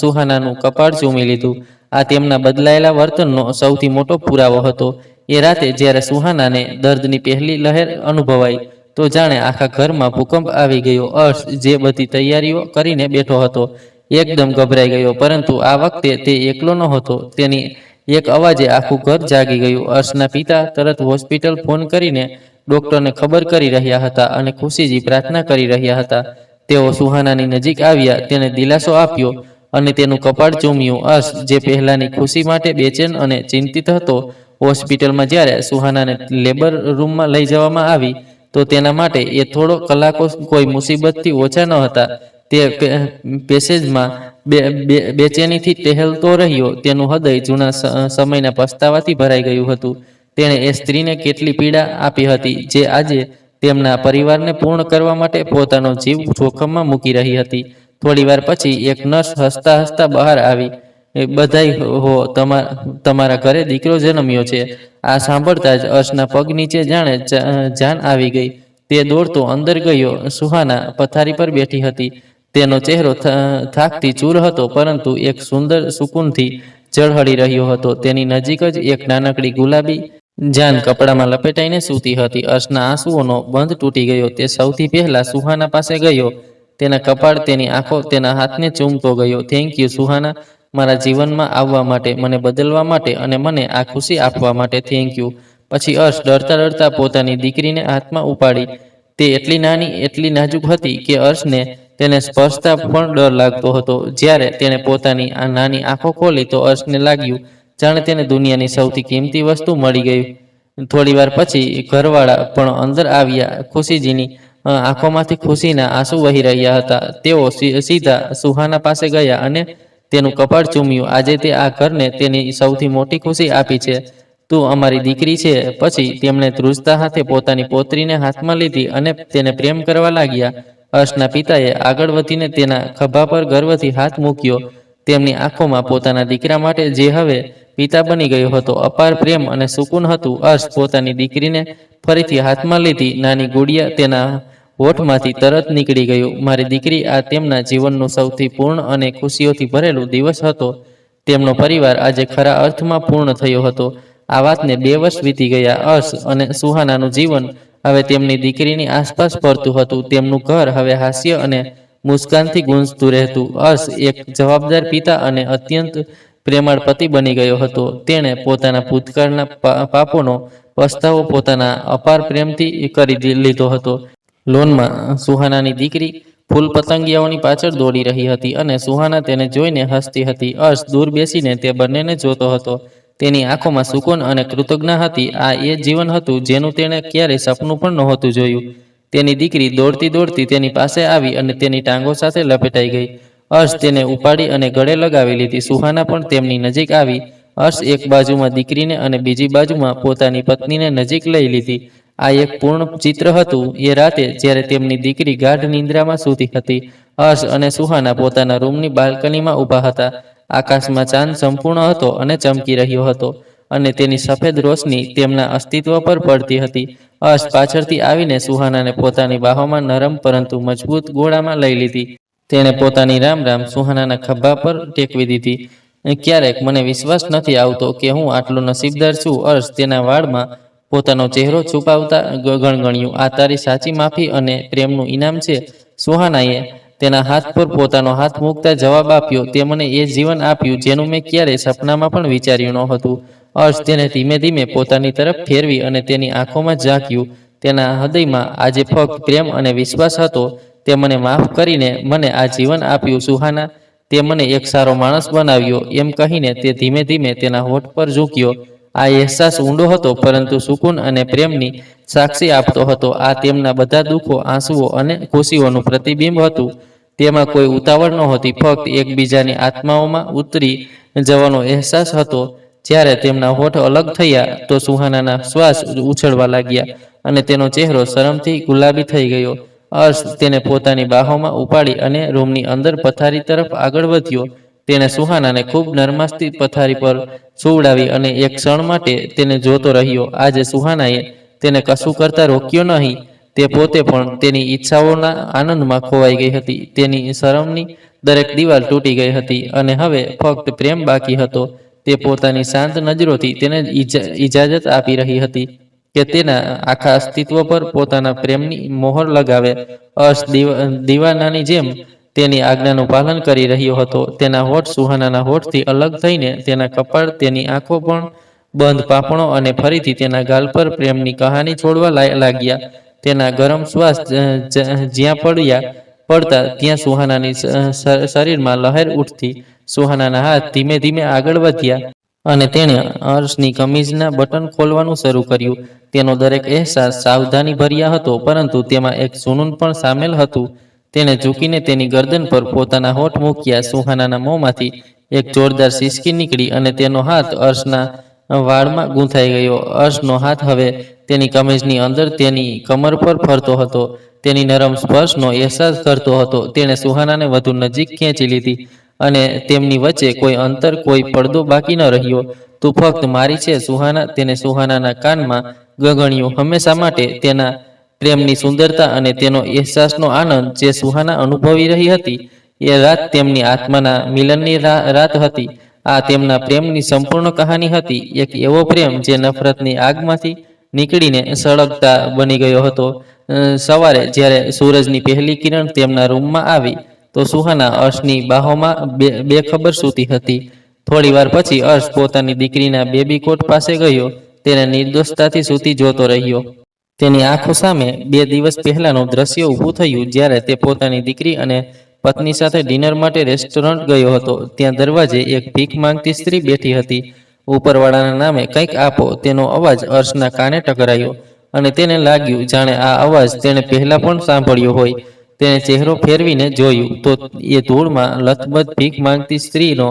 Speaker 1: સુહાનાનું કપાળ ચૂમી લીધું. આ તેમના બદલાયેલા વર્તનનો સૌથી મોટો પુરાવો હતો. એ રાતે જ્યારે સુહાનાને દર્દની પહેલી લહેર અનુભવાઈ તો જાણે આખા ઘરમાં ભૂકંપ આવી ગયો. હર્ષ, જે બધી તૈયારીઓ કરીને બેઠો હતો, એકદમ ગભરાઈ ગયો. પરંતુ આ વખતે તે એકલો નહોતો. તેની એક અવાજે આખું ઘર જાગી ગયું. હર્ષના પિતા તરત હોસ્પિટલ ફોન કરીને ડોક્ટરને ખબર કરી રહ્યા હતા અને ખુશીજી પ્રાર્થના કરી રહ્યા હતા. તેઓ સુહાનાની નજીક આવ્યા, તેને દિલાસો આપ્યો અને તેનું કપાળ ચૂમ્યું. હર્ષ, જે પહેલાની ખુશી માટે બેચેન અને ચિંતિત હતો, હોસ્પિટલમાં જ્યારે સુહાનાને લેબર રૂમમાં લઈ જવામાં આવી તો તેના માટે એ થોડો કલાકો કોઈ મુસીબતથી ઓછા ન હતા. તે પેસેજમાં બેચેનીથી ટહેલતો રહ્યો. તેનું હૃદય જૂના સમયના પસ્તાવાથી ભરાઈ ગયું હતું. તેણે એ સ્ત્રીને કેટલી પીડા આપી હતી, જે આજે તેમના પરિવારને પૂર્ણ કરવા માટે પોતાનો જીવ જોખમમાં મૂકી રહી હતી. થોડીવાર પછી એક નર્સ હસતા હસતા બહાર આવી. બધાઈ હો, તમારા ઘરે દીકરો જન્મ્યો છે. આ સાંભળતા જ હર્ષના પગ નીચે જાણે જાન આવી ગઈ. તે દોડતો અંદર ગયો. સુહાના પથારી પર બેઠી હતી. તેનો ચહેરો થાકથી ચૂર હતો, પરંતુ એક સુંદર સુકૂનથી ઝળહળી રહ્યો હતો. તેની નજીક જ એક નાનકડી ગુલાબી જાન કપડામાં લપેટાઈને સૂતી હતી. હર્ષના આંસુઓનો બંધ તૂટી ગયો. તે સૌથી પહેલા સુહાના પાસે ગયો. તેના કપાળ, તેની આંખો, તેના હાથને ચૂમતો ગયો. થેન્ક યુ સુહાના, મારા જીવનમાં આવવા માટે, મને બદલવા માટે અને મને આ ખુશી આપવા માટે. Thank you. પછી હર્ષ ડરતા ડરતા પોતાની દીકરીને હાથમાં ઉપાડી. તે એટલી નાની, એટલી નાજુક હતી કે હર્ષને તેને સ્પર્શતા પણ ડર લાગતો હતો. જ્યારે તેણે પોતાની આ નાની આંખો ખોલી તો હર્ષને લાગ્યું જાણે તેને દુનિયાની સૌથી કિંમતી વસ્તુ મળી ગઈ. થોડીવાર પછી ઘરવાળા પણ અંદર આવ્યા. ખુશીજીની આંખોમાંથી ખુશીના આંસુ વહી રહ્યા હતા. તેઓ સીધા સુહાના પાસે ગયા અને તેનું કપાળ ચૂમ્યું. આજે તે આ ઘરને તેની સૌથી મોટી ખુશી આપી છે. તું અમારી દીકરી છે. પછી તેમણે ધ્રુજતા હાથે પોતાની પોતરીને હાથમાં લીધી અને તેને પ્રેમ કરવા લાગ્યા. હર્ષના પિતાએ આગળ વધીને તેના ખભા પર ગર્વથી હાથ મૂક્યો. તેમની આંખોમાં પોતાના દીકરા માટે, જે હવે પિતા બની ગયો હતો, અપાર પ્રેમ અને સુકૂન હતું. હર્ષ પોતાની દીકરીને ફરીથી હાથમાં લીધી. નાની ગુડિયા તેના હોઠમાંથી તરત નીકળી ગયું. મારી દીકરી. આ તેમના જીવનનું સૌથી પૂર્ણ અને ખુશીઓથી ભરેલું દિવસ હતો. તેમનો પરિવાર આજે ખરા અર્થમાં પૂર્ણ થયો હતો. આ વાતને 2 વર્ષ વીતી ગયા. હર્ષ અને સુહાનાનું જીવન હવે તેમની દીકરીની આસપાસ ફરતું હતું. તેમનું ઘર હવે હાસ્ય અને મુસ્કાનથી ગુંજતું રહેતું. હર્ષ એક જવાબદાર પિતા અને અત્યંત પ્રેમાળ પતિ બની ગયો હતો. તેણે પોતાના ભૂતકાળના પાપોનો પસ્તાવો પોતાના અપાર પ્રેમથી કરી લીધો હતો. લોનમાં સુહાનાની દીકરી ફૂલ પતંગિયાઓની પાછળ દોડી રહી હતી અને સુહાના તેને જોઈને હસતી હતી. હર્ષ દૂર બેસીને તે બંનેને જોતો હતો. તેની આંખોમાં સુકૂન અને કૃતજ્ઞતા હતી. આ એ જીવન હતું જેનું તેણે ક્યારેય સપનું પણ નહોતું જોયું. તેની દીકરી દોડતી દોડતી તેની પાસે આવી અને તેની ટાંગો સાથે લપેટાઈ ગઈ. હર્ષ તેને ઉપાડી અને ગળે લગાવી લીધી. સુહાના પણ તેમની નજીક આવી. હર્ષ એક બાજુમાં દીકરીને અને બીજી બાજુમાં પોતાની પત્નીને નજીક લઈ લીધી. આ એક પૂર્ણ ચિત્ર હતું. એ રાતે જ્યારે તેમની દીકરી ગાઢ નિંદ્રામાં સૂતી હતી, હર્ષ અને સુહાના પોતાના રૂમની બાલ્કનીમાં ઊભા હતા. આકાશમાં ચાંદ સંપૂર્ણ હતો અને ચમકી રહ્યો હતો અને તેની સફેદ રોશની તેમના અસ્તિત્વ પર પડતી હતી. હર્ષ પાછળથી આવીને સુહાનાને પોતાની બાહોમાં નરમ પરંતુ મજબૂત ગોળામાં લઈ લીધી. તેણે પોતાની રામ રામ સુહાનાના ખભા પર ટેકવી દીધી. ક્યારેક મને વિશ્વાસ નથી આવતો કે હું આટલો નસીબદાર છું. હર્ષ તેના વાળમાં પોતાનો ચહેરો છુપાવતા ગણગણ્યું. આ તારી સાચી માફી અને પ્રેમનું ઇનામ છે. સુહાનાએ તેના હાથ પર પોતાનો હાથ મૂકતા જવાબ આપ્યો. તે મને એ જીવન આપ્યું જેનું મેં ક્યારેય સપનામાં પણ વિચાર્યું નહોતું. હર્ષ તેને ધીમે ધીમે પોતાની તરફ ફેરવી અને તેની આંખોમાં ઝાંક્યું. તેના હૃદયમાં આજે ફક્ત પ્રેમ અને વિશ્વાસ હતો. તે મને માફ કરીને મને આ જીવન આપ્યું સુહાના. તે મને એક સારો માણસ બનાવ્યો. એમ કહીને તે ધીમે ધીમે તેના હોઠ પર ઝૂક્યો આ અહેસાસ ઊંડો હતો, પરંતુ સુકૂન અને પ્રેમની સાક્ષી આપતો હતો. આ તેમના બધા દુઃખો, આંસુઓ અને ખુશીઓનું પ્રતિબિંબ હતું. તેમાં કોઈ ઉતાવળ નહોતી, ફક્ત એકબીજાની આત્માઓમાં ઉતરી જવાનો અહેસાસ હતો. જ્યારે તેમના હોઠ અલગ થયા તો સુહાનાના શ્વાસ ઉછળવા લાગ્યા અને તેનો ચહેરો શરમથી ગુલાબી થઈ ગયો. અર્શ તેને પોતાની બાહોમાં ઉપાડી અને રૂમની અંદર પથારી તરફ આગળ વધ્યો. તેણે સુહાનાને ખૂબ નરમાશથી પથારી પર સુવડાવી અને એક ક્ષણ માટે તેને જોતો રહ્યો. આજે સુહાનાએ તેને કશું કરતા રોક્યો નહીં. તે પોતે પણ તેની ઈચ્છાઓના આનંદમાં ખોવાઈ ગઈ હતી. તેની શરમની દરેક દિવાલ તૂટી ગઈ હતી અને હવે ફક્ત પ્રેમ બાકી હતો. તે પોતાની શાંત નજરોથી તેને ઇજાજત આપી રહી હતી કે તેના આખા અસ્તિત્વ પર પોતાના પ્રેમની મોહર લગાવે. અર્શ દીવાનાની જેમ તેની આજ્ઞાનું પાલન કરી રહ્યો હતો. તેના હોઠ સુહાનાના હોઠથી અલગ થઈને તેના કપાળ, તેની આંખો પણ બંધ પાંપણો અને ફરીથી તેના ગાલ પર પ્રેમની કહાની છોડવા લાગ્યા. તેના ગરમ શ્વાસ જ્યાં પડતા ત્યાં સુહાનાની શરીરમાં લહેર ઉઠતી. સુહાનાના હાથ ધીમે ધીમે આગળ વધ્યા અને તેણે અર્શની કમીઝના બટન ખોલવાનું શરૂ કર્યું. તેનો દરેક અહેસાસ સાવધાની ભર્યા હતો, પરંતુ તેમાં એક જુનૂન પણ સામેલ હતું. તેણે ઝૂકીને તેની ગરદન પર પોતાના હોઠ મૂક્યા. સુહાનાના મોંમાંથી એક જોરદાર સિસકી નીકળી અને તેનો હાથ અર્શના વાળમાં ગૂંથાઈ ગયો. અર્શનો હાથ હવે તેની કમીઝની અંદર તેની કમર પર ફરતો હતો, તેની નરમ સ્પર્શનો અહેસાસ કરતો હતો. તેણે સુહાનાને વધુ નજીક ખેંચી લીધી અને તેમની વચ્ચે કોઈ અંતર, કોઈ પડદો બાકી ન રહ્યો. તું ફક્ત મારી છે, સુહાના. તેને સુહાનાના કાનમાં ગગણ્યું. હંમેશા માટે. તેના પ્રેમની સુંદરતા અને તેનો અહેસાસનો આનંદ જે સુહાના અનુભવી રહી હતી, એ રાત તેમની આત્માના મિલનની રાત હતી. આ તેમના પ્રેમની સંપૂર્ણ કહાની હતી. એક એવો પ્રેમ જે નફરતની આગમાંથી નીકળીને સળગતા બની ગયો હતો. સવારે જ્યારે સૂરજની પહેલી કિરણ તેમના રૂમમાં આવી તો સુહાના અર્શની બાહોમાં બેખબર સૂતી હતી. થોડી વાર પછી અર્શ પોતાની દીકરીના બેબી કોટ પાસે ગયો. તેને નિર્દોષતાથી સૂતી જોતો રહ્યો. તેની આંખો સામે 2 દિવસ પહેલાનું દ્રશ્ય ઊભું થયું, જ્યારે તે પોતાની દીકરી અને પત્ની સાથે ડિનર માટે રેસ્ટોરન્ટ ગયો હતો. ત્યાં દરવાજે એક ભીખ માંગતી સ્ત્રી બેઠી હતી. ઉપરવાળાના નામે કંઈક આપો, તેનો અવાજ અર્શના કાને ટકરાયો અને તેને લાગ્યું જાણે આ અવાજ તેણે પહેલા પણ સાંભળ્યો હોય. તેણે ચહેરો ફેરવીને જોયું તો એ ધૂળમાં લથબથ ભીખ માંગતી સ્ત્રીનો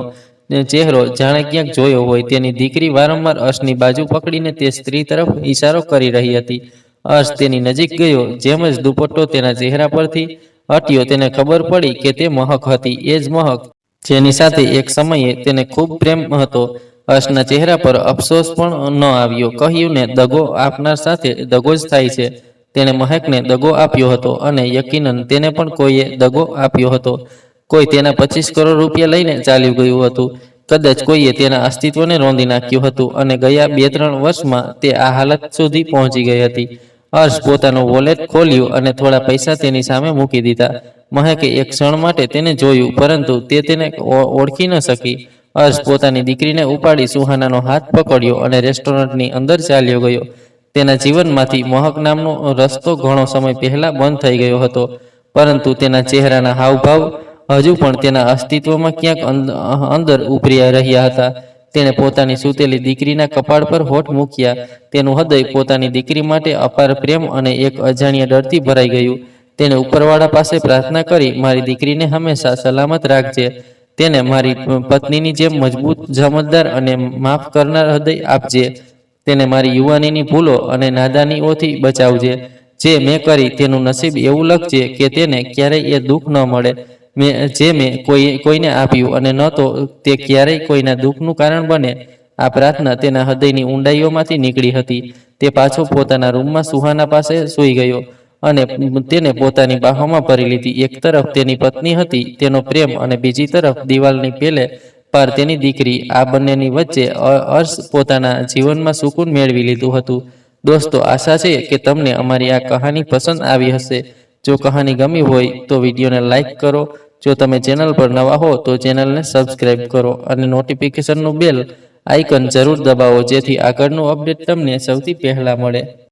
Speaker 1: ચહેરો જાણે ક્યાંક જોયો હોય. તેની દીકરી વારંવાર અર્શની બાજુ પકડીને તે સ્ત્રી તરફ ઈશારો કરી રહી હતી. અર્શ તેની નજીક ગયો. જેમ જ દુપટ્ટો તેના ચહેરા પરથી હટ્યો, તેને ખબર પડી કે તે મહક હતી. એ જ મહક જેની સાથે એક સમયે તેને ખૂબ પ્રેમ હતો. અર્શના ચહેરા પર અફસોસ પણ ન આવ્યો. કહ્યું ને, દગો આપનાર સાથે દગો જ થાય છે. તેણે મહેકને દગો આપ્યો હતો અને યકીનન તેને પણ કોઈએ દગો આપ્યો હતો. કોઈ તેના 25 કરોડ રૂપિયા લઈને ચાલ્યું ગયું હતું. કદાચ કોઈએ તેના અસ્તિત્વને રોંધી નાખ્યું હતું અને ગયા 2-3 વર્ષમાં તે આ હાલત સુધી પહોંચી ગઈ હતી. અર્શ પોતાનું વોલેટ ખોલ્યું અને થોડા પૈસા તેની સામે મૂકી દીધા. મહેકે એક ક્ષણ માટે તેને જોયું, પરંતુ તે તેને ઓળખી ન શકી. અર્શ પોતાની દીકરીને ઉપાડી સુહાનાનો હાથ પકડ્યો અને રેસ્ટોરન્ટની અંદર ચાલ્યો ગયો. તેના જીવનમાંથી મહક નામનો રસ્તો ઘણો સમય પહેલા બંધ થઈ ગયો હતો, પરંતુ તેના ચહેરાના હાવભાવ હજુ પણ તેના અસ્તિત્વમાં ક્યાંક અંદર ઉભરી રહ્યા હતા. તેણે પોતાની સૂતેલી દીકરીના કપાળ પર હોઠ મૂક્યા. તેનું હૃદય પોતાની દીકરી માટે અપાર પ્રેમ અને એક અજાણ્યા ડરથી ભરાઈ ગયું. તેણે ઉપરવાળા પાસે પ્રાર્થના કરી, મારી દીકરીને હંમેશા સલામત રાખજે. તેને મારી પત્નીની જેમ મજબૂત, સમજદાર અને માફ કરનાર હૃદય આપજે. તેને મારી યુવાનીની ભૂલો અને નાદાનીઓથી બચાવજે. જે મેં કરી તેનું નસીબ એવું લખજે કે તેને ક્યારેય એ દુઃખ ન મળે જે મેં કોઈને આપ્યું, અને ન તો તે ક્યારેય કોઈના દુઃખનું કારણ બને. આ પ્રાર્થના તેના હૃદયની ઊંડાઈઓમાંથી નીકળી હતી. તે પાછો પોતાના રૂમમાં સુહાના પાસે સૂઈ ગયો અને તેને પોતાની બાહોમાં ભરી લીધી. એક તરફ તેની પત્ની હતી, તેનો પ્રેમ, અને બીજી તરફ દિવાલની પેલે પર તેની દીકરી. આ બંનેની વચ્ચે અર્શ પોતાના જીવનમાં સુકૂન મેળવી લીધું હતું. દોસ્તો, આશા છે કે તમને અમારી આ કહાની પસંદ આવી હશે. જો કહાની ગમી હોય તો વિડીયોને લાઈક કરો. જો તમે ચેનલ પર નવા હો તો ચેનલને સબસ્ક્રાઈબ કરો અને નોટિફિકેશનનું બેલ આઇકન જરૂર દબાવો, જેથી આગળનું અપડેટ તમને સૌથી પહેલા મળે.